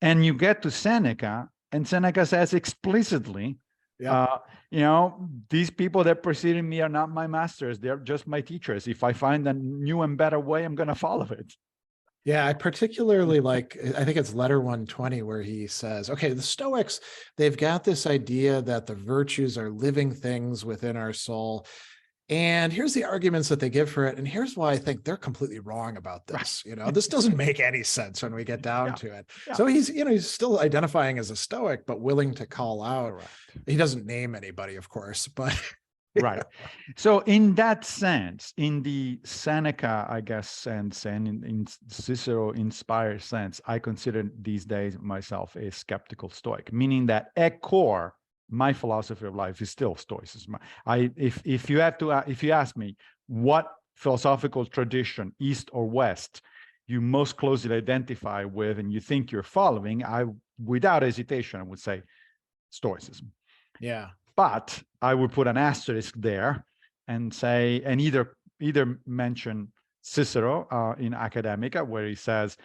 And you get to Seneca, and Seneca says explicitly, these people that preceded me are not my masters. They're just my teachers. If I find a new and better way, I'm going to follow it. Yeah, I particularly like, I think it's letter 120, where he says, okay, the Stoics, they've got this idea that the virtues are living things within our soul. And here's the arguments that they give for it. And here's why I think they're completely wrong about this. This doesn't make any sense when we get down to it. So he's still identifying as a Stoic, but willing to call out. He doesn't name anybody, of course, but right. So in that sense, in the Seneca, I guess, sense, and in Cicero inspired sense, I consider these days myself a skeptical Stoic, meaning that at core, my philosophy of life is still Stoicism. If you ask me what philosophical tradition, East or West, you most closely identify with and you think you're following, without hesitation, I would say Stoicism. Yeah. But I would put an asterisk there and say, and either mention Cicero in Academica, where he says,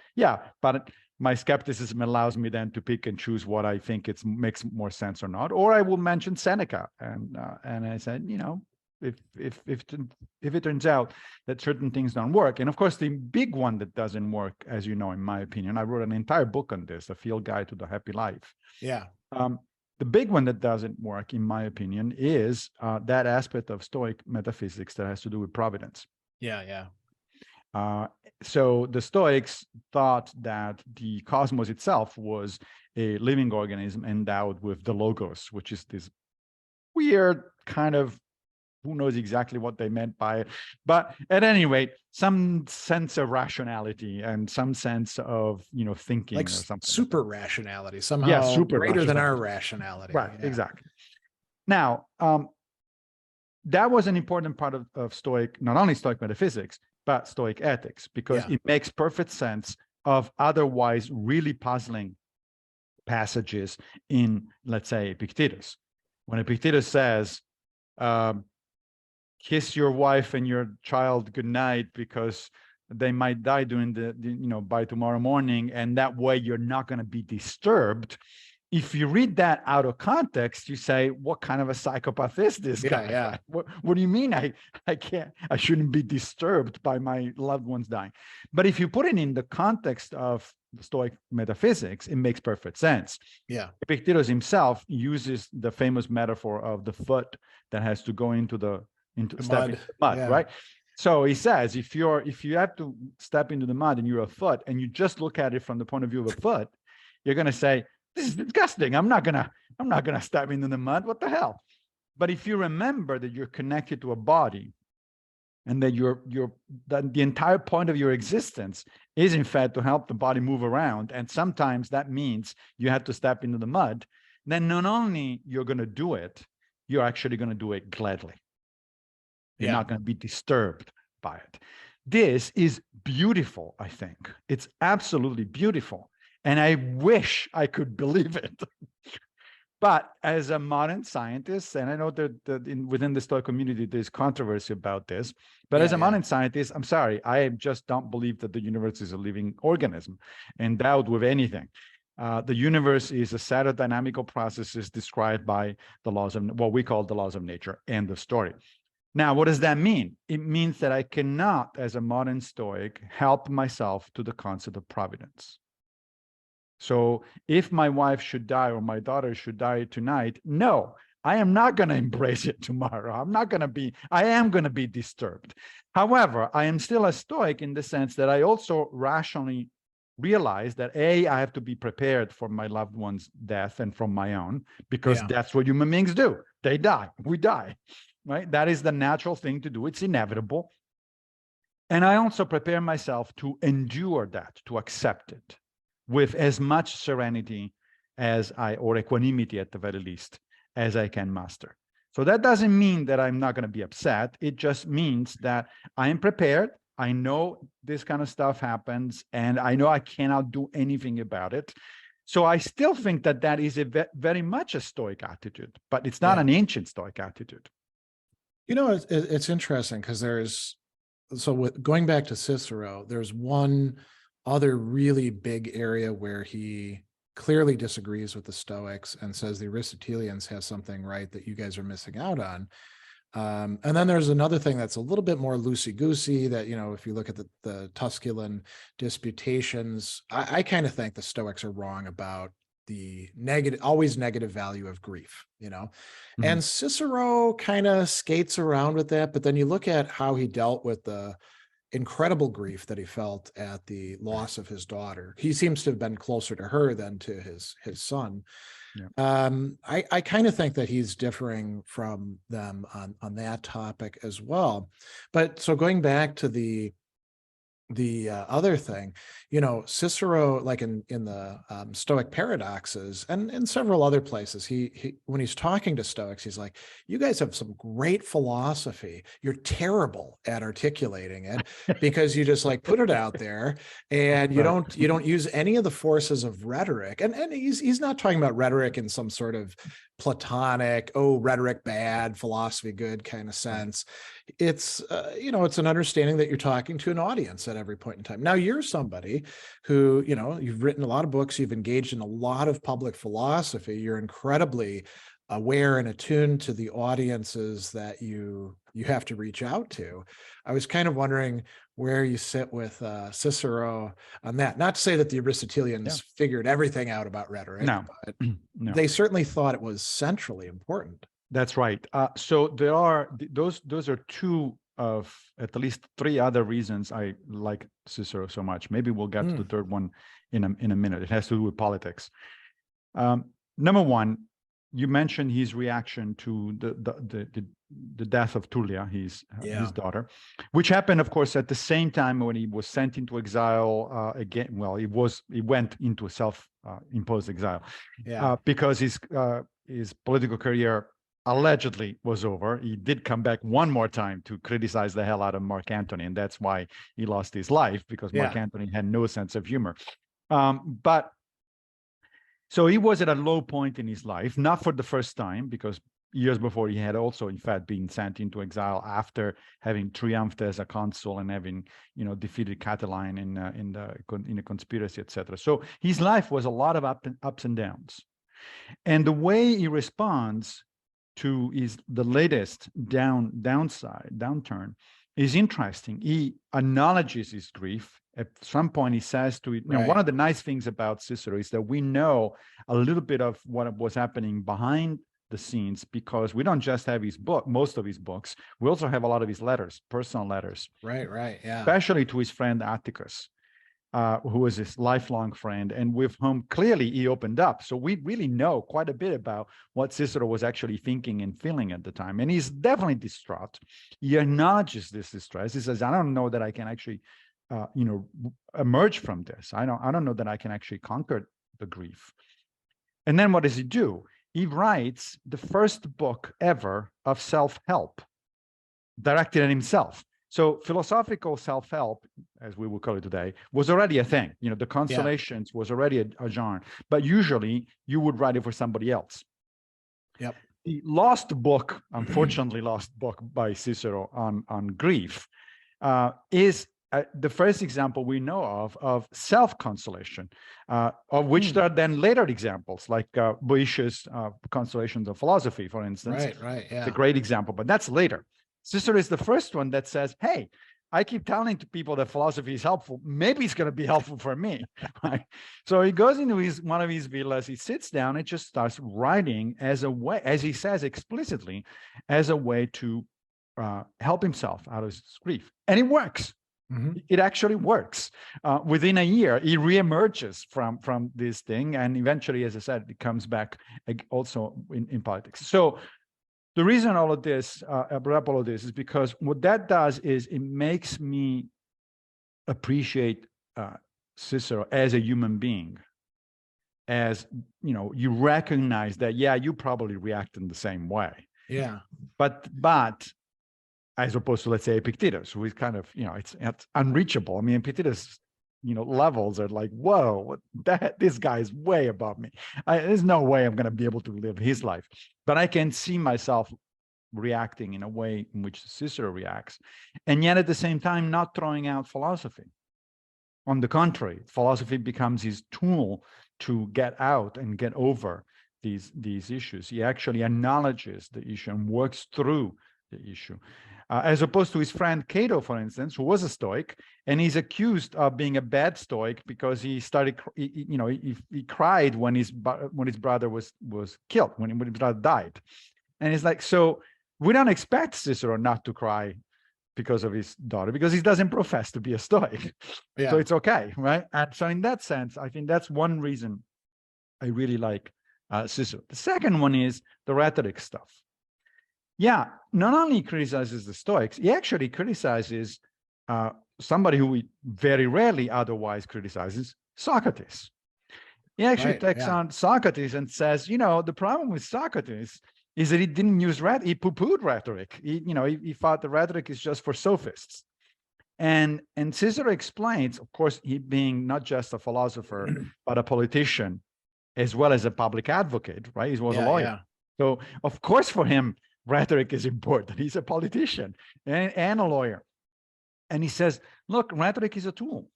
but my skepticism allows me then to pick and choose what I think makes more sense or not. Or I will mention Seneca, and I said, if it turns out that certain things don't work, and of course the big one that doesn't work, as you know, in my opinion, I wrote an entire book on this, The Field Guide to the Happy Life. Yeah. The big one that doesn't work, in my opinion, is that aspect of Stoic metaphysics that has to do with providence. Yeah. So the Stoics thought that the cosmos itself was a living organism endowed with the logos, which is this weird kind of, who knows exactly what they meant by it, but at any rate, some sense of rationality and some sense of thinking, like or something. Super rationality, somehow greater than our rationality. Right, exactly. Now, that was an important part of Stoic, not only Stoic metaphysics, but Stoic ethics, because it makes perfect sense of otherwise really puzzling passages in, let's say, Epictetus. When Epictetus says, kiss your wife and your child goodnight because they might die during by tomorrow morning, and that way you're not going to be disturbed. If you read that out of context, you say, what kind of a psychopath is this guy? Yeah. What do you mean I shouldn't be disturbed by my loved ones dying? But if you put it in the context of Stoic metaphysics, it makes perfect sense. Yeah. Epictetus himself uses the famous metaphor of the foot that has to go into the mud, right? So he says, if you have to step into the mud and you're a foot, and you just look at it from the point of view of a foot, you're going to say, this is disgusting. I'm not gonna step into the mud. What the hell? But if you remember that you're connected to a body, and that that the entire point of your existence is in fact to help the body move around, and sometimes that means you have to step into the mud, then not only you're going to do it, you're actually going to do it gladly. You're not going to be disturbed by it. This is beautiful, I think. It's absolutely beautiful. And I wish I could believe it. But as a modern scientist, and I know that within the Stoic community, there's controversy about this, but as a modern scientist, I'm sorry, I just don't believe that the universe is a living organism, and doubt with anything. The universe is a set of dynamical processes described by the laws of what we call the laws of nature. End of story. Now, what does that mean? It means that I cannot, as a modern Stoic, help myself to the concept of providence. So if my wife should die or my daughter should die tonight, no, I am not going to embrace it tomorrow. I am going to be disturbed. However, I am still a Stoic in the sense that I also rationally realize that I have to be prepared for my loved one's death and from my own, because that's what human beings do. They die, we die, right? That is the natural thing to do. It's inevitable. And I also prepare myself to endure that, to accept it, with as much serenity or equanimity at the very least, as I can muster. So that doesn't mean that I'm not going to be upset. It just means that I am prepared. I know this kind of stuff happens, and I know I cannot do anything about it. So I still think that that is very much a Stoic attitude, but it's not an ancient Stoic attitude. You know, it's interesting because going back to Cicero, there's one other really big area where he clearly disagrees with the Stoics and says the Aristotelians have something right that you guys are missing out on. And then there's another thing that's a little bit more loosey-goosey that, if you look at the Tusculan disputations, I kind of think the Stoics are wrong about the always negative value of grief, and Cicero kind of skates around with that. But then you look at how he dealt with the incredible grief that he felt at the loss of his daughter. He seems to have been closer to her than to his son. I kind of think that he's differing from them on that topic as well. But so going back to the other thing, Cicero, like in the Stoic paradoxes and in several other places, he when he's talking to Stoics, he's like, you guys have some great philosophy. You're terrible at articulating it because you just like put it out there, and you don't use any of the forces of rhetoric. And he's not talking about rhetoric in some sort of Platonic, rhetoric bad, philosophy good kind of sense. It's it's an understanding that you're talking to an audience at every point in time. Now you're somebody who, you've written a lot of books, you've engaged in a lot of public philosophy, you're incredibly aware and attuned to the audiences that you have to reach out to. I was kind of wondering where you sit with Cicero on that. Not to say that the Aristotelians figured everything out about rhetoric, but they certainly thought it was centrally important. That's right. So there are those are two of at least three other reasons I like Cicero so much. Maybe we'll get to the third one in a minute. It has to do with politics. Number one, you mentioned his reaction to the death of Tullia, his daughter, which happened, of course, at the same time when he was sent into exile again. Well, he went into a self-imposed exile because his political career allegedly was over. He did come back one more time to criticize the hell out of Mark Antony, and that's why he lost his life, because Mark Antony had no sense of humor. But so he was at a low point in his life, not for the first time, because years before he had also, in fact, been sent into exile after having triumphed as a consul and having, defeated Catiline in a conspiracy, etc. So his life was a lot of ups and downs, and the way he responds to the latest downturn is interesting. He acknowledges his grief. At some point, he says to it, one of the nice things about Cicero is that we know a little bit of what was happening behind the scenes, because we don't just have his book, most of his books, we also have a lot of his letters, personal letters. Right, yeah. Especially to his friend Atticus, who was his lifelong friend, and with whom clearly he opened up. So we really know quite a bit about what Cicero was actually thinking and feeling at the time. And he's definitely distraught. He acknowledges this distress. He says, I don't know that I can actually, emerge from this. I don't know that I can actually conquer the grief. And then what does he do? He writes the first book ever of self-help directed at himself. So philosophical self-help, as we will call it today, was already a thing. The Consolations was already a genre, but usually you would write it for somebody else. Yep. The unfortunately lost book by Cicero on grief is the first example we know of self-consolation, of which there are then later examples, like Boëthius' Consolations of Philosophy, for instance. Right, yeah. It's a great example, but that's later. Cicero is the first one that says, hey, I keep telling to people that philosophy is helpful. Maybe it's going to be helpful for me. Right? So he goes into one of his villas, he sits down and just starts writing as a way, as he says explicitly, as a way to help himself out of his grief. And it works. Mm-hmm. It actually works. Within a year, he reemerges from this thing. And eventually, as I said, it comes back also in politics. So the reason all of this, I brought up all of this, is because what that does is it makes me appreciate Cicero as a human being. As, you recognize that, you probably react in the same way. Yeah. But as opposed to, let's say, Epictetus, who is kind of, it's unreachable. I mean, Epictetus, levels are like, whoa, this guy is way above me. There's no way I'm going to be able to live his life. But I can see myself reacting in a way in which Cicero reacts, and yet at the same time, not throwing out philosophy. On the contrary, philosophy becomes his tool to get out and get over these issues. He actually acknowledges the issue and works through the issue. As opposed to his friend Cato, for instance, who was a Stoic, and he's accused of being a bad Stoic because he started, he cried when his brother was killed, when his brother died. And it's like, so we don't expect Cicero not to cry because of his daughter, because he doesn't profess to be a Stoic. Yeah. So it's okay, right? And so in that sense, I think that's one reason I really like Cicero. The second one is the rhetoric stuff. Yeah, not only criticizes the Stoics, he actually criticizes somebody who we very rarely otherwise criticizes, Socrates. He actually takes on Socrates and says, the problem with Socrates is that he didn't use he poo-pooed rhetoric. He thought the rhetoric is just for sophists. And Cicero explains, of course, he being not just a philosopher, but a politician, as well as a public advocate, right? He was a lawyer. Yeah. So, of course, for him, rhetoric is important. He's a politician and a lawyer. And he says, look, rhetoric is a tool.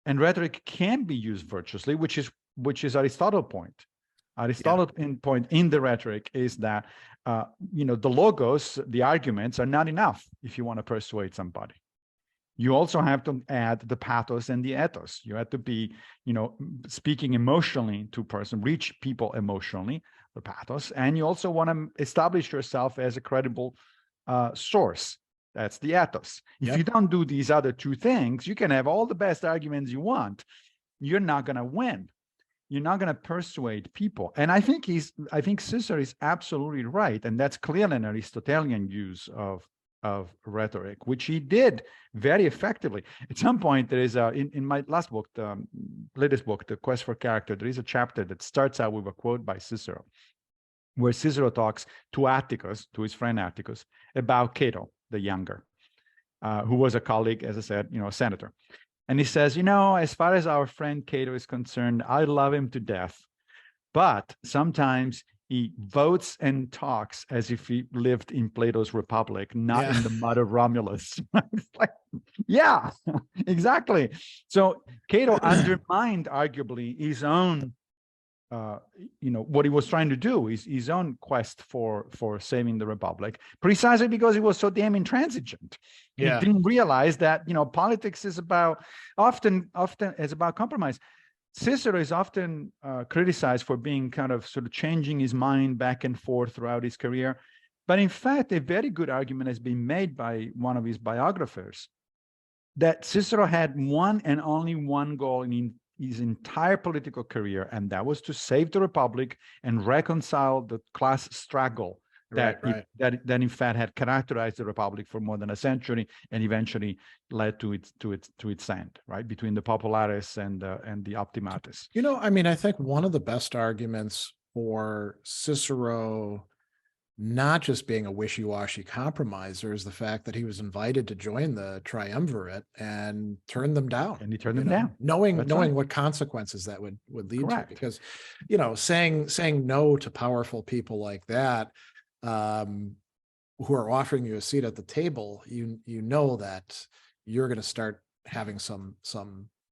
And rhetoric can be used virtuously, which is Aristotle's point. Aristotle's point in the rhetoric is that, the logos, the arguments are not enough if you want to persuade somebody. You also have to add the pathos and the ethos. You have to be, speaking emotionally to a person, reach people emotionally, the pathos, and you also want to establish yourself as a credible source. That's the ethos. If you don't do these other two things, you can have all the best arguments you want. You're not going to win. You're not going to persuade people. And I think Cicero is absolutely right. And that's clearly an Aristotelian use of rhetoric, which he did very effectively. At some point, there is in my last book, the latest book, The Quest for Character, there is a chapter that starts out with a quote by Cicero. where Cicero talks to Atticus, to his friend Atticus, about Cato, the younger, who was a colleague, as I said, a senator. And he says, as far as our friend Cato is concerned, I love him to death, but sometimes he votes and talks as if he lived in Plato's Republic, not in the mud of Romulus. Like, yeah, exactly. So Cato undermined, arguably, his own, what he was trying to do, his own quest for saving the Republic, precisely because he was so damn intransigent. Yeah. He didn't realize that, politics is often is about compromise. Cicero is often criticized for being kind of sort of changing his mind back and forth throughout his career. But in fact, a very good argument has been made by one of his biographers that Cicero had one and only one goal in his entire political career, and that was to save the Republic and reconcile the class struggle that in fact had characterized the Republic for more than a century and eventually led to its end, right, between the populares and the optimatus. I think one of the best arguments for Cicero not just being a wishy-washy compromiser is the fact that he was invited to join the triumvirate and turned them down. And he turned them down, knowing what consequences that would lead to. Because, saying no to powerful people like that, who are offering you a seat at the table, you know that you're going to start having some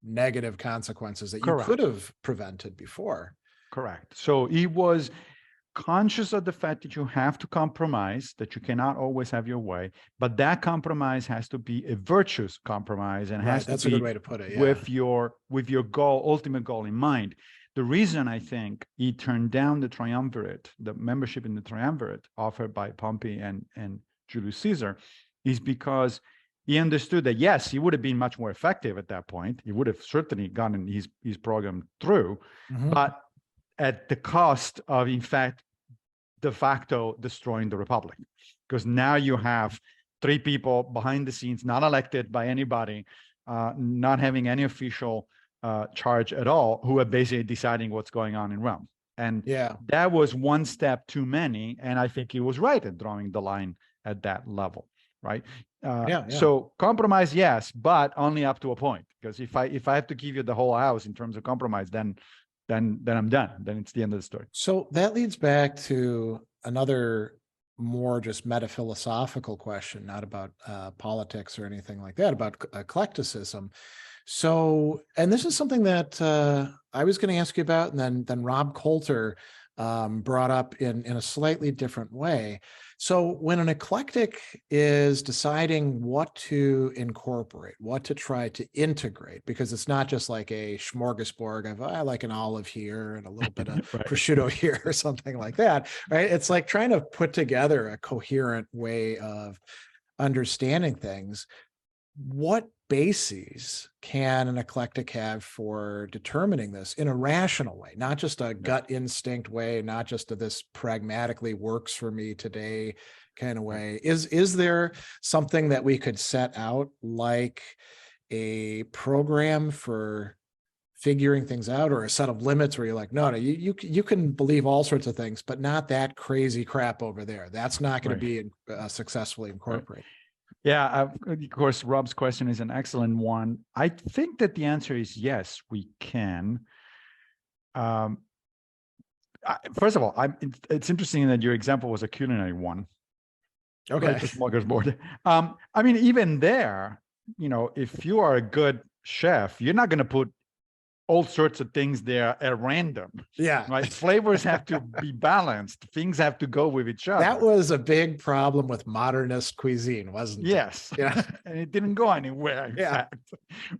negative consequences that you could have prevented before. Correct. So he was conscious of the fact that you have to compromise, that you cannot always have your way, but that compromise has to be a virtuous compromise and has that's to be a good way to put it, with your ultimate goal in mind. The reason I think he turned down the triumvirate, the membership in the triumvirate offered by Pompey and Julius Caesar, is because he understood that, yes, he would have been much more effective at that point. He would have certainly gotten his program through, but at the cost of, in fact, de facto destroying the Republic. Because now you have three people behind the scenes, not elected by anybody, not having any official charge at all, who are basically deciding what's going on in Rome. And that was one step too many. And I think he was right in drawing the line at that level, right? So compromise, yes, but only up to a point. Because if I have to give you the whole house in terms of compromise, then I'm done. Then it's the end of the story. So that leads back to another more just metaphilosophical question, not about politics or anything like that, about eclecticism. So, and this is something that I was going to ask you about, and then Rob Coulter brought up in a slightly different way. So when an eclectic is deciding what to incorporate, what to try to integrate, because it's not just like a smorgasbord of, I like an olive here and a little bit of prosciutto here or something like that, right? It's like trying to put together a coherent way of understanding things. What bases can an eclectic have for determining this in a rational way, not just a gut instinct way, not just a this pragmatically works for me today kind of way? Is there something that we could set out, like a program for figuring things out, or a set of limits where you're like, no, you can believe all sorts of things, but not that crazy crap over there. That's not going to be successfully incorporated. Yeah, of course, Rob's question is an excellent one. I think that the answer is yes, we can. First of all, it's interesting that your example was a culinary one. Okay. Like the smorgasbord. I mean, even there, if you are a good chef, you're not going to put all sorts of things there at random. Yeah. Right. Flavors have to be balanced. Things have to go with each other. That was a big problem with modernist cuisine, wasn't it? Yes. Yeah. And it didn't go anywhere, in fact.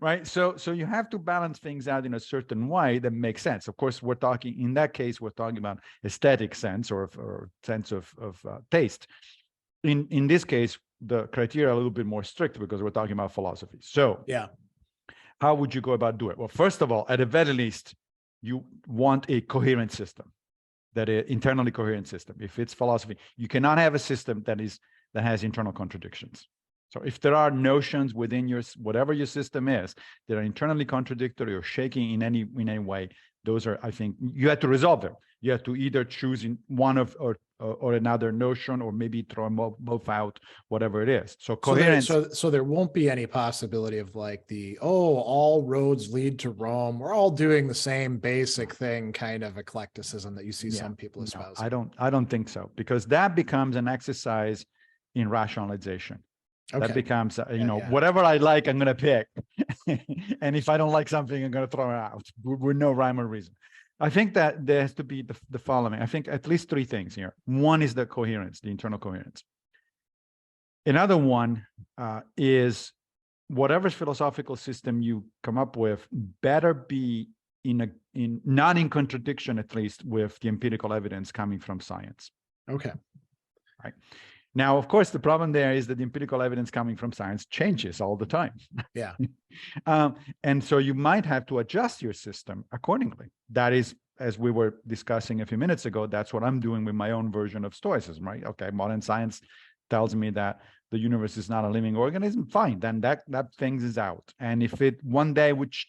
Right. So you have to balance things out in a certain way that makes sense. Of course, in that case, we're talking about aesthetic sense or sense of taste. In this case, the criteria are a little bit more strict because we're talking about philosophy. So how would you go about doing it? Well, first of all, at the very least, you want a coherent system, that is internally coherent system. If it's philosophy, you cannot have a system that has internal contradictions. So if there are notions within your, whatever your system is, that are internally contradictory or shaking in any way, those are, I think, you have to resolve them. You have to either choose in one of or another notion, or maybe throw them both out, whatever it is. So coherence. So there won't be any possibility of like all roads lead to Rome. We're all doing the same basic thing kind of eclecticism that you see some people espouse. No, I don't think so, because that becomes an exercise in rationalization. Okay. That becomes, whatever I like, I'm going to pick. And if I don't like something, I'm going to throw it out with no rhyme or reason. I think that there has to be the following. I think at least three things here. One is the coherence, the internal coherence. Another one is whatever philosophical system you come up with better be not in contradiction, at least, with the empirical evidence coming from science. Okay. Right. Now, of course, the problem there is that the empirical evidence coming from science changes all the time. Yeah. And so you might have to adjust your system accordingly. That is, as we were discussing a few minutes ago, that's what I'm doing with my own version of Stoicism, right? Okay, modern science tells me that the universe is not a living organism, fine, then that thing is out. And if it one day which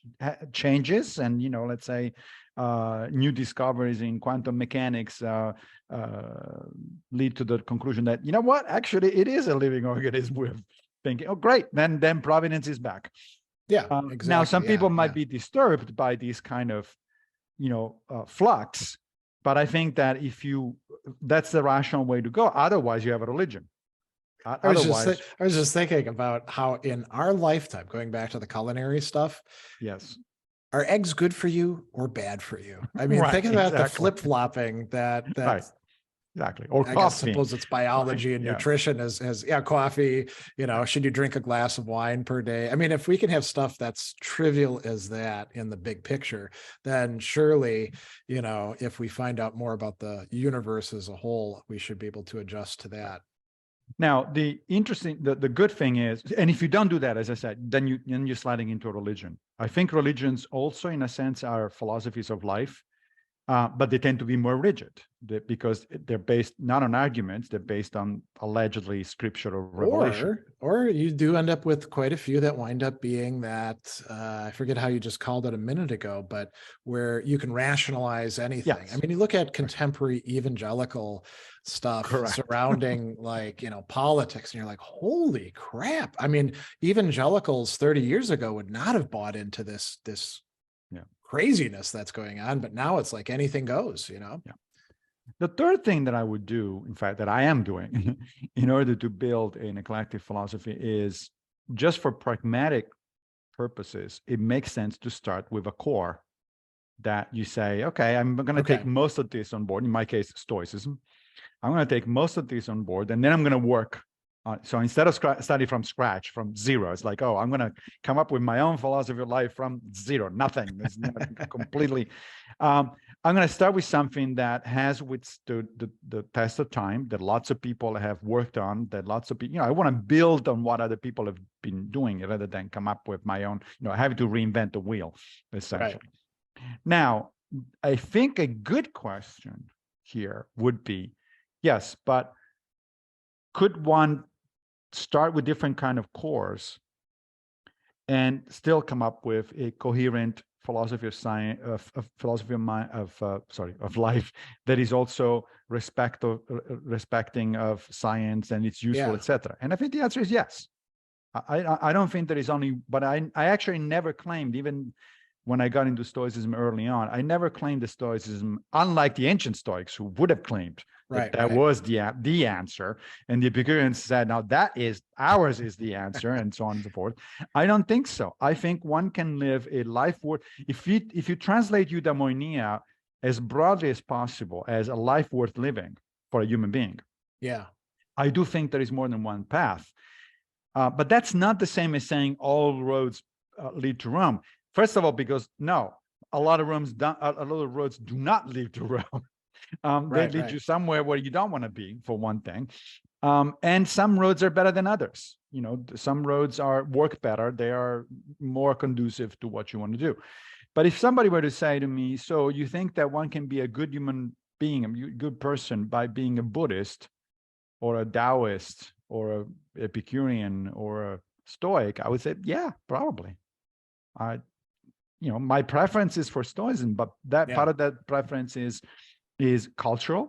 changes, and, let's say, new discoveries in quantum mechanics lead to the conclusion that, actually it is a living organism with thinking, oh, great, then providence is back. Yeah, exactly. Now, some people might be disturbed by these kind of, flux, but I think that that's the rational way to go. Otherwise, you have a religion. I was just thinking about how in our lifetime, going back to the culinary stuff. Yes. Are eggs good for you or bad for you? I mean, think about the flip-flopping that right. Exactly. Or I coffee. suppose it's biology and nutrition as coffee, should you drink a glass of wine per day? I mean, if we can have stuff that's trivial as that in the big picture, then surely, if we find out more about the universe as a whole, we should be able to adjust to that. Now, the good thing is, and if you don't do that, as I said, then you're sliding into a religion. I think religions also, in a sense, are philosophies of life, but they tend to be more rigid because they're based not on arguments, they're based on allegedly scripture or revelation. Or you do end up with quite a few that wind up being that, I forget how you just called it a minute ago, but where you can rationalize anything. Yes. I mean, you look at contemporary evangelical stuff surrounding politics, and you're like, holy crap. I mean, evangelicals 30 years ago would not have bought into this craziness that's going on, but now it's like anything goes, Yeah. The third thing that I would do, in fact, that I am doing in order to build an eclectic philosophy is, just for pragmatic purposes, it makes sense to start with a core that you say, okay, I'm going to take most of this on board. In my case, Stoicism. I'm going to take most of this on board, and then I'm going to work on. So instead of study from scratch, from zero, it's like, I'm going to come up with my own philosophy of life from zero, nothing. It's completely. I'm going to start with something that has withstood the test of time, that lots of people have worked on, that lots of people, I want to build on what other people have been doing rather than come up with my own, having to reinvent the wheel, essentially. Right. Now, I think a good question here would be, yes, but could one start with different kind of cores and still come up with a coherent philosophy of science, of life that is also respecting of science and it's useful, etc. And I think the answer is yes. I don't think there is only, but I actually never claimed, even when I got into Stoicism early on, I never claimed the Stoicism, unlike the ancient Stoics who would have claimed that was the answer. And the Epicureans said, now ours is the answer, and so on and so forth. I don't think so. I think one can live a life worth, if you translate eudaimonia as broadly as possible as a life worth living for a human being. Yeah. I do think there is more than one path. But that's not the same as saying all roads lead to Rome. First of all, because a lot of roads do not lead to Rome. They lead you somewhere where you don't want to be, for one thing. And some roads are better than others. Some roads work better. They are more conducive to what you want to do. But if somebody were to say to me, so you think that one can be a good human being, a good person by being a Buddhist or a Taoist or a Epicurean or a Stoic, I would say, yeah, probably. My preference is for Stoicism, but that part of that preference is cultural,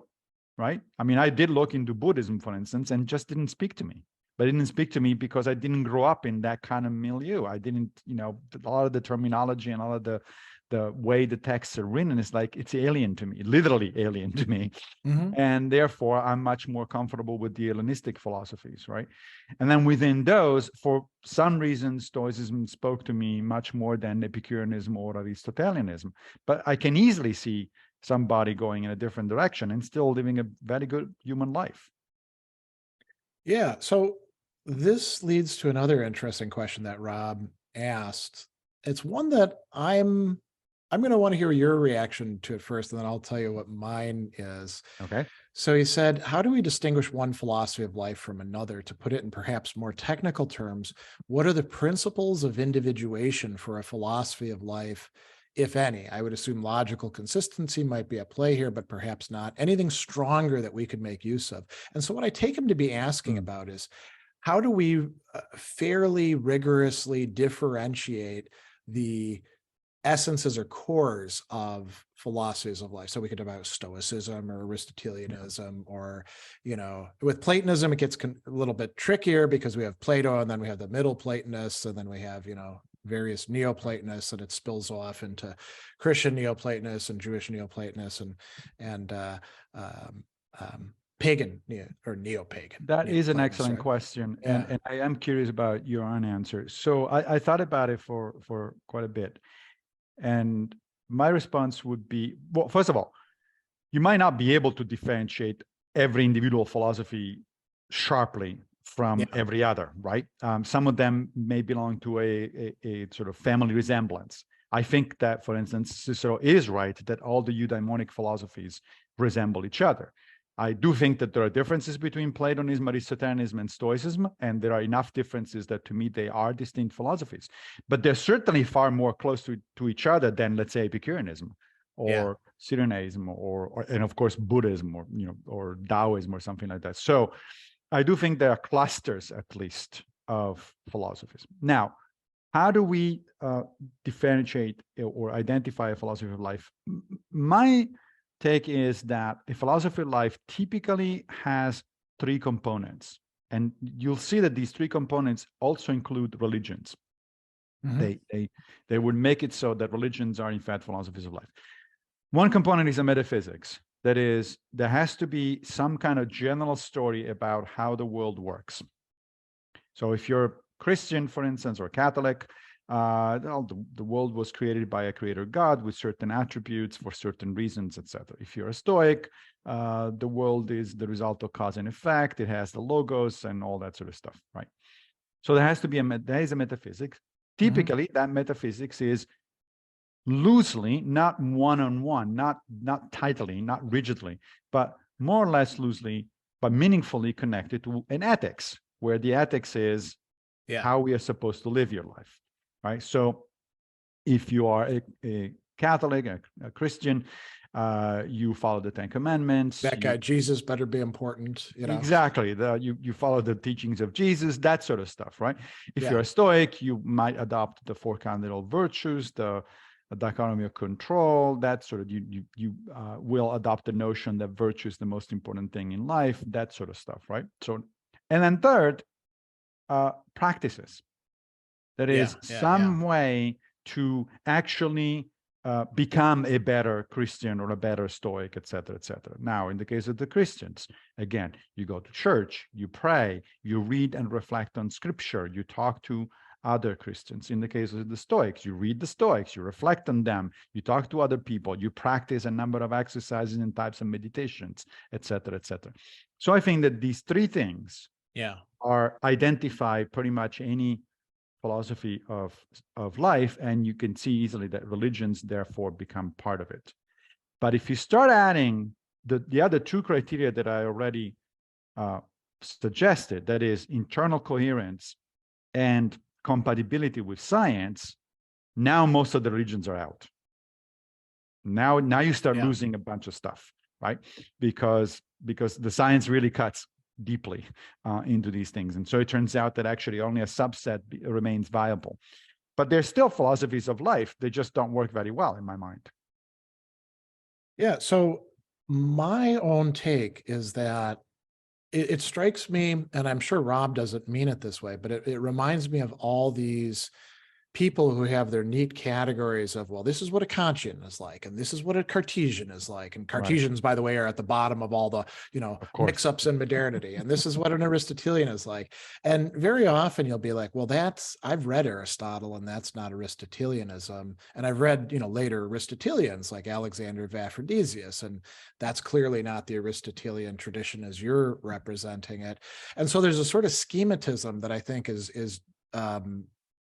right? I mean, I did look into Buddhism, for instance, and just didn't speak to me. But it didn't speak to me because I didn't grow up in that kind of milieu. I didn't, a lot of the terminology and all of the way the texts are written is like, it's alien to me, literally alien to me. And therefore, I'm much more comfortable with the Hellenistic philosophies, right? And then within those, for some reason, Stoicism spoke to me much more than Epicureanism or Aristotelianism. But I can easily see somebody going in a different direction and still living a very good human life. Yeah. So this leads to another interesting question that Rob asked. It's one that I'm going to want to hear your reaction to it first, and then I'll tell you what mine is. Okay. So he said, how do we distinguish one philosophy of life from another? To put it in perhaps more technical terms, what are the principles of individuation for a philosophy of life, if any? I would assume logical consistency might be at play here, but perhaps not. Anything stronger that we could make use of? And so what I take him to be asking about is, how do we fairly rigorously differentiate the essences or cores of philosophies of life? So we could talk about Stoicism or Aristotelianism, or, with Platonism, it gets a little bit trickier because we have Plato, and then we have the Middle Platonists, and then we have, various Neoplatonists, and it spills off into Christian Neoplatonists and Jewish Neoplatonists and pagan or neo-pagan. That is an excellent question. Yeah. And I am curious about your own answer. So I thought about it for quite a bit. And my response would be, well, first of all, you might not be able to differentiate every individual philosophy sharply from every other, right? Some of them may belong to a sort of family resemblance. I think that, for instance, Cicero is right that all the eudaimonic philosophies resemble each other. I do think that there are differences between Platonism, Aristotelianism, and Stoicism, and there are enough differences that to me they are distinct philosophies. But they're certainly far more close to each other than, let's say, Epicureanism or Cyrenaism or and of course Buddhism or Taoism or something like that. So I do think there are clusters, at least, of philosophies. Now, how do we differentiate or identify a philosophy of life? My take is that a philosophy of life typically has three components. And you'll see that these three components also include religions. They would make it so that religions are, in fact, philosophies of life. One component is a metaphysics. That is, there has to be some kind of general story about how the world works. So if you're Christian, for instance, or Catholic, the world was created by a creator God with certain attributes for certain reasons, etc. If you're a Stoic, the world is the result of cause and effect. It has the logos and all that sort of stuff, right? So there is a metaphysics. Typically, that metaphysics is loosely, not one-on-one, not tightly, not rigidly, but more or less loosely, but meaningfully connected to an ethics, where the ethics is how we are supposed to live your life, right? So if you are a Catholic, a Christian, you follow the Ten Commandments. That guy Jesus better be important, Exactly. You follow the teachings of Jesus, that sort of stuff, right? If you're a Stoic, you might adopt the four cardinal virtues, the dichotomy of control, that sort of, you will adopt the notion that virtue is the most important thing in life, that sort of stuff, right? So, and then third, practices. That is some way to actually become a better Christian or a better Stoic, et cetera, et cetera. Now, in the case of the Christians, again, you go to church, you pray, you read and reflect on scripture, you talk to other Christians. In the case of the Stoics, you read the Stoics, you reflect on them, you talk to other people, you practice a number of exercises and types of meditations, et cetera, et cetera. So I think that these three things are identify pretty much any philosophy of life, and you can see easily that religions therefore become part of it. But if you start adding the other two criteria that I already suggested, that is internal coherence and compatibility with science, now most of the religions are out. Now you start losing a bunch of stuff, right? Because the science really cuts deeply into these things. And so it turns out that actually only a subset remains viable. But there's still philosophies of life. They just don't work very well in my mind. Yeah. So my own take is that it strikes me, and I'm sure Rob doesn't mean it this way, but it reminds me of all these people who have their neat categories of, well, this is what a Kantian is like, and this is what a Cartesian is like. And Cartesians, by the way, are at the bottom of all the, mix-ups in modernity. And this is what an Aristotelian is like. And very often you'll be like, well, I've read Aristotle, and that's not Aristotelianism. And I've read, later Aristotelians like Alexander of Aphrodisias, and that's clearly not the Aristotelian tradition as you're representing it. And so there's a sort of schematism that I think is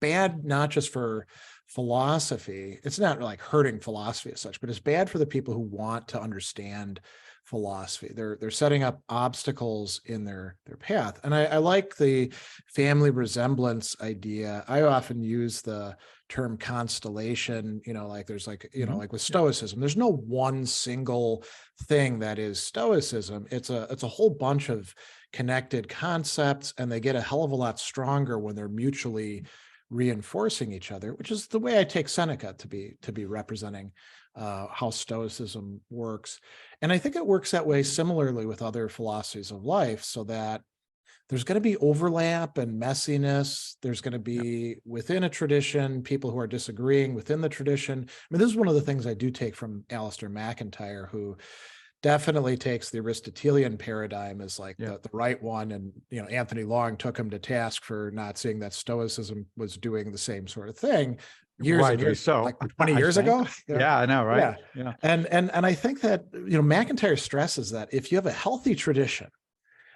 bad, not just for philosophy. It's not like hurting philosophy as such, but it's bad for the people who want to understand philosophy. They're setting up obstacles in their path. And I like the family resemblance idea. I often use the term constellation, like there's like, like with Stoicism, there's no one single thing that is Stoicism. It's a whole bunch of connected concepts, and they get a hell of a lot stronger when they're mutually reinforcing each other, which is the way I take Seneca to be representing how Stoicism works. And I think it works that way similarly with other philosophies of life, so that there's going to be overlap and messiness. There's going to be within a tradition, people who are disagreeing within the tradition. I mean, this is one of the things I do take from Alistair MacIntyre, who definitely takes the Aristotelian paradigm as like the right one. And, Anthony Long took him to task for not seeing that Stoicism was doing the same sort of thing years and years, so like 20 years ago. Yeah, I know, right? Yeah. And I think that, MacIntyre stresses that if you have a healthy tradition,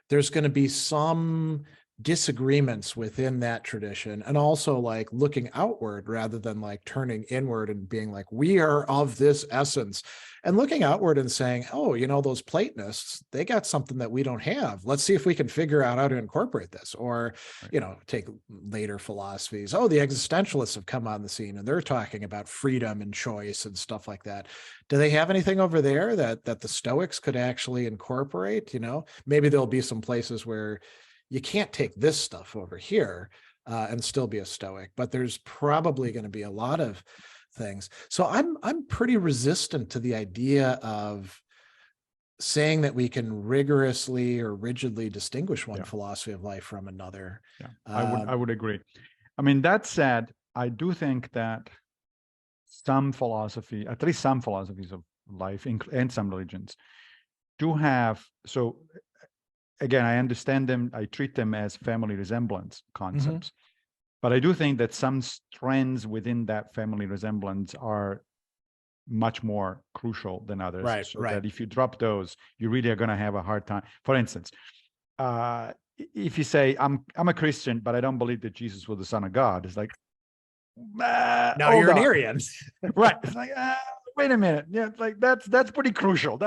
there's going to be some disagreements within that tradition, and also like looking outward rather than like turning inward and being like, we are of this essence, and looking outward and saying, oh, those Platonists, they got something that we don't have. Let's see if we can figure out how to incorporate this. Or, take later philosophies. Oh, the existentialists have come on the scene and they're talking about freedom and choice and stuff like that. Do they have anything over there that the Stoics could actually incorporate? Maybe there'll be some places where you can't take this stuff over here and still be a Stoic, but there's probably going to be a lot of things. So I'm pretty resistant to the idea of saying that we can rigorously or rigidly distinguish one philosophy of life from another. Yeah, I would agree. I mean, that said, I do think that at least some philosophies of life and some religions do have, so again, I understand them, I treat them as family resemblance concepts, but I do think that some trends within that family resemblance are much more crucial than others. Right. That if you drop those, you really are going to have a hard time. For instance, if you say, I'm a Christian, but I don't believe that Jesus was the Son of God, it's like, no, you're an Arian. Right. It's like, wait a minute. Yeah, like that's pretty crucial.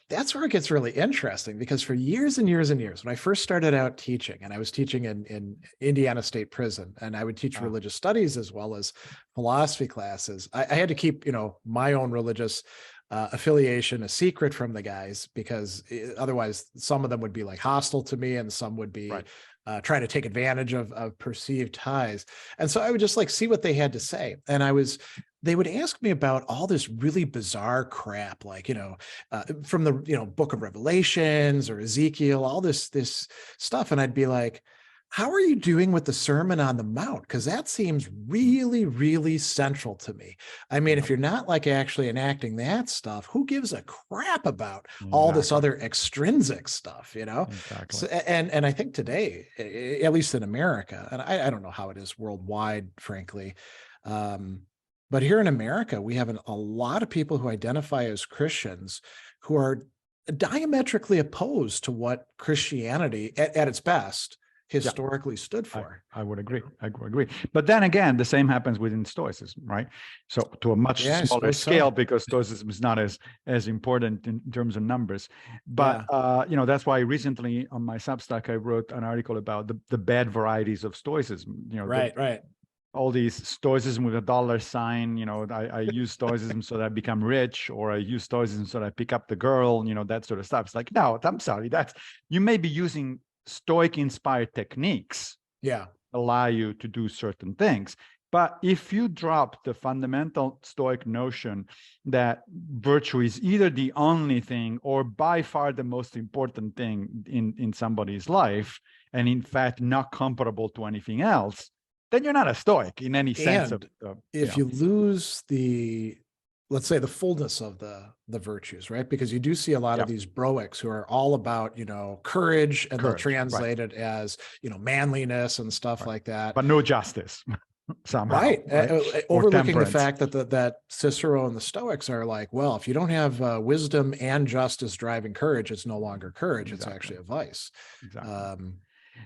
That's where it gets really interesting, because for years and years and years, when I first started out teaching, and I was teaching in Indiana State Prison, and I would teach religious studies as well as philosophy classes, I had to keep, my own religious affiliation a secret from the guys, because otherwise some of them would be like hostile to me, and some would be trying to take advantage of perceived ties. And so I would just like see what they had to say. And they would ask me about all this really bizarre crap, like, from the, book of Revelations or Ezekiel, all this stuff. And I'd be like, how are you doing with the Sermon on the Mount? Because that seems really, really central to me. I mean, if you're not like actually enacting that stuff, who gives a crap about all this other extrinsic stuff, Exactly. So, and I think today, at least in America, and I don't know how it is worldwide, frankly, but here in America, we have a lot of people who identify as Christians who are diametrically opposed to what Christianity, at its best, historically stood for. I would agree. But then again, the same happens within Stoicism, right? So to a much smaller scale, because Stoicism is not as important in terms of numbers. But that's why recently on my Substack I wrote an article about the bad varieties of Stoicism. Right. all these stoicism with a dollar sign, I use stoicism so that I become rich, or I use stoicism so that I pick up the girl, that sort of stuff. It's like, no, I'm sorry, you may be using Stoic inspired techniques allow you to do certain things. But if you drop the fundamental Stoic notion that virtue is either the only thing or by far the most important thing in somebody's life, and in fact not comparable to anything else, then you're not a Stoic in any sense of if you lose let's say the fullness of the virtues, right? Because you do see a lot of these Broics who are all about, courage, and they'll translate it as, manliness and stuff like that. But no justice somehow. Right. Overlooking the fact that Cicero and the Stoics are like, well, if you don't have wisdom and justice driving courage, it's no longer courage. It's actually a vice. Exactly.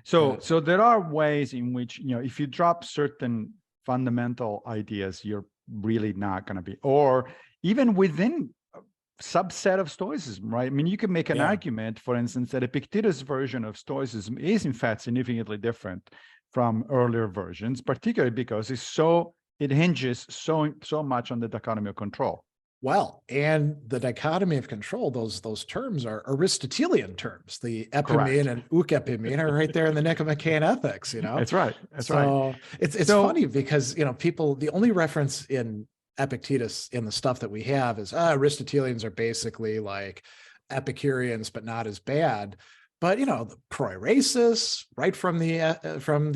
So there are ways in which, if you drop certain fundamental ideas, you're really not going to be, or even within a subset of Stoicism, right? I mean, you can make an argument, for instance, that Epictetus' version of Stoicism is in fact significantly different from earlier versions, particularly because it hinges so much on the dichotomy of control. Well, and the dichotomy of control, those terms are Aristotelian terms. The epimene and ukepimene are right there in the Nicomachean Ethics, That's right. So it's funny because, people, the only reference in Epictetus in the stuff that we have is Aristotelians are basically like Epicureans, but not as bad. But, the proirasis, right from the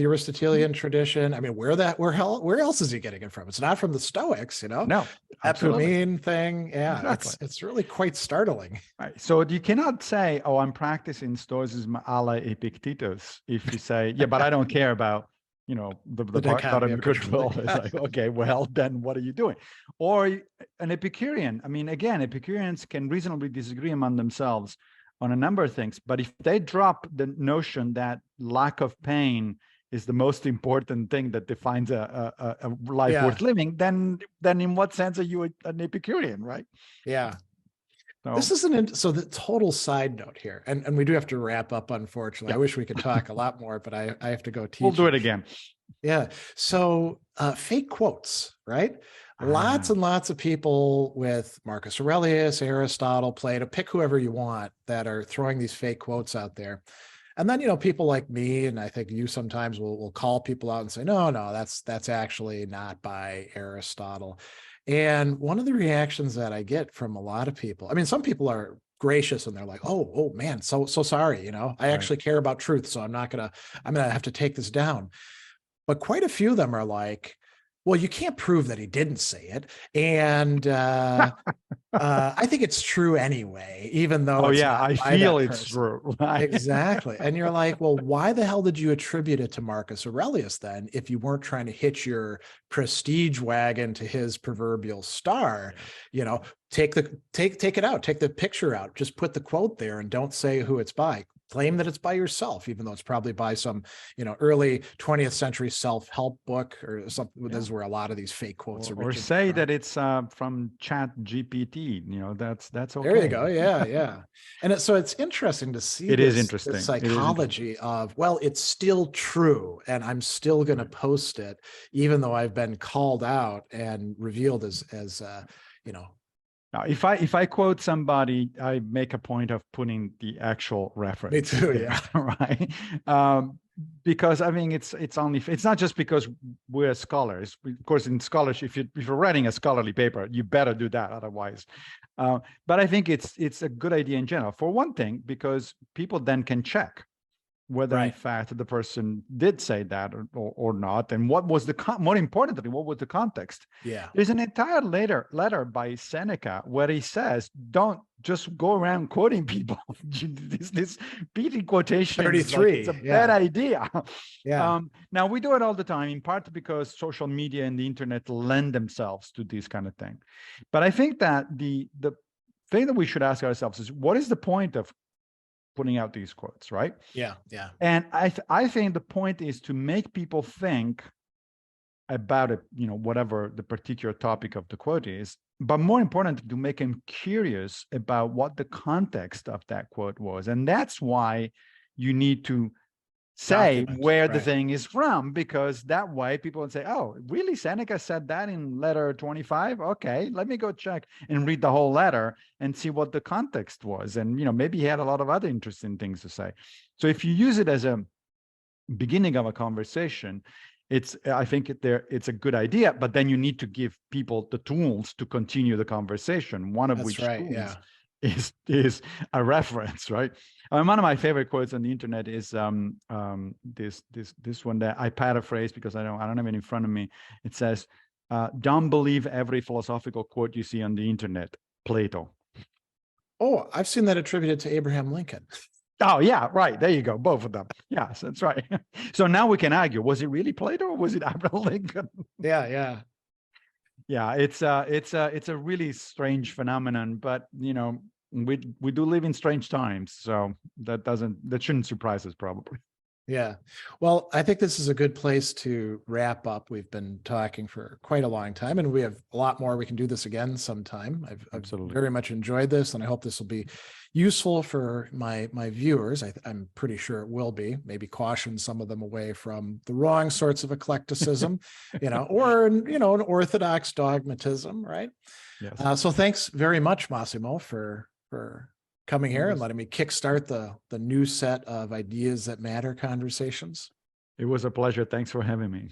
Aristotelian tradition. I mean, where else is he getting it from? It's not from the Stoics, No, epimene thing. Yeah, exactly. it's really quite startling. Right. So you cannot say, oh, I'm practicing Stoicism a la Epictetus, if you say, yeah, but I don't care about, the dichotomy of control. It's like, okay, well, then what are you doing? Or an Epicurean. I mean, again, Epicureans can reasonably disagree among themselves on a number of things, but if they drop the notion that lack of pain is the most important thing that defines a life worth living, then in what sense are you an Epicurean, right? Yeah. So, this isn't so the total side note here, and we do have to wrap up, unfortunately. I wish we could talk a lot more, but I have to go teach. We'll do it again. Yeah. So fake quotes, right? Lots and lots of people with Marcus Aurelius, Aristotle, Plato, pick whoever you want, that are throwing these fake quotes out there. And then, people like me, and I think you sometimes will call people out and say, no, that's actually not by Aristotle. And one of the reactions that I get from a lot of people, I mean, some people are gracious and they're like, oh man, so sorry. I actually care about truth. So I'm gonna have to take this down. But quite a few of them are like, well, you can't prove that he didn't say it. And I think it's true anyway, even though I feel it's true. Right? Exactly. And you're like, well, why the hell did you attribute it to Marcus Aurelius then, if you weren't trying to hitch your prestige wagon to his proverbial star? Take it out, take the picture out, just put the quote there and don't say who it's by. Claim that it's by yourself, even though it's probably by some, early 20th century self-help book or something. Yeah. This is where a lot of these fake quotes are. Or say that it's from Chat GPT. That's okay. There you go. Yeah. And so it's interesting to see. It is interesting. The psychology of, well, it's still true, and I'm still going to post it, even though I've been called out and revealed as Now, if I quote somebody, I make a point of putting the actual reference. Me too, yeah. Right. Because I mean, it's not just because we're scholars. Of course, in scholarship, if you're writing a scholarly paper, you better do that, otherwise. But I think it's a good idea in general. For one thing, because people then can check whether in fact the person did say that or not, and what was more importantly, what was the context. Yeah, there's an entire letter by Seneca where he says, don't just go around quoting people. this beating quotation 33 it's a bad idea. Yeah. Now we do it all the time, in part because social media and the internet lend themselves to this kind of thing. But I think that the thing that we should ask ourselves is, what is the point of putting out these quotes, right? Yeah. And I think the point is to make people think about it, whatever the particular topic of the quote is, but more important, to make them curious about what the context of that quote was. And that's why you need to say document, where the right. thing is from, because that way people would say, oh, really? Seneca said that in letter 25? Okay, let me go check and read the whole letter and see what the context was. And, maybe he had a lot of other interesting things to say. So if you use it as a beginning of a conversation, I think it's a good idea, but then you need to give people the tools to continue the conversation, one of That's which right, tools yeah. is a reference, right? One of my favorite quotes on the internet is this one that I paraphrase because I don't have it in front of me. It says, "Don't believe every philosophical quote you see on the internet." Plato. Oh, I've seen that attributed to Abraham Lincoln. Oh yeah, right. There you go. Both of them. Yes, that's right. So now we can argue: was it really Plato or was it Abraham Lincoln? Yeah, yeah. Yeah, it's a really strange phenomenon, but we do live in strange times, so that shouldn't surprise us probably. Yeah. Well, I think this is a good place to wrap up. We've been talking for quite a long time, and we have a lot more. We can do this again sometime. I've Absolutely. very much enjoyed this, and I hope this will be useful for my viewers. I'm pretty sure it will be. Maybe caution some of them away from the wrong sorts of eclecticism, or an orthodox dogmatism, right? Yes. So thanks very much, Massimo, for coming here and letting me kickstart the new set of Ideas That Matter conversations. It was a pleasure. Thanks for having me.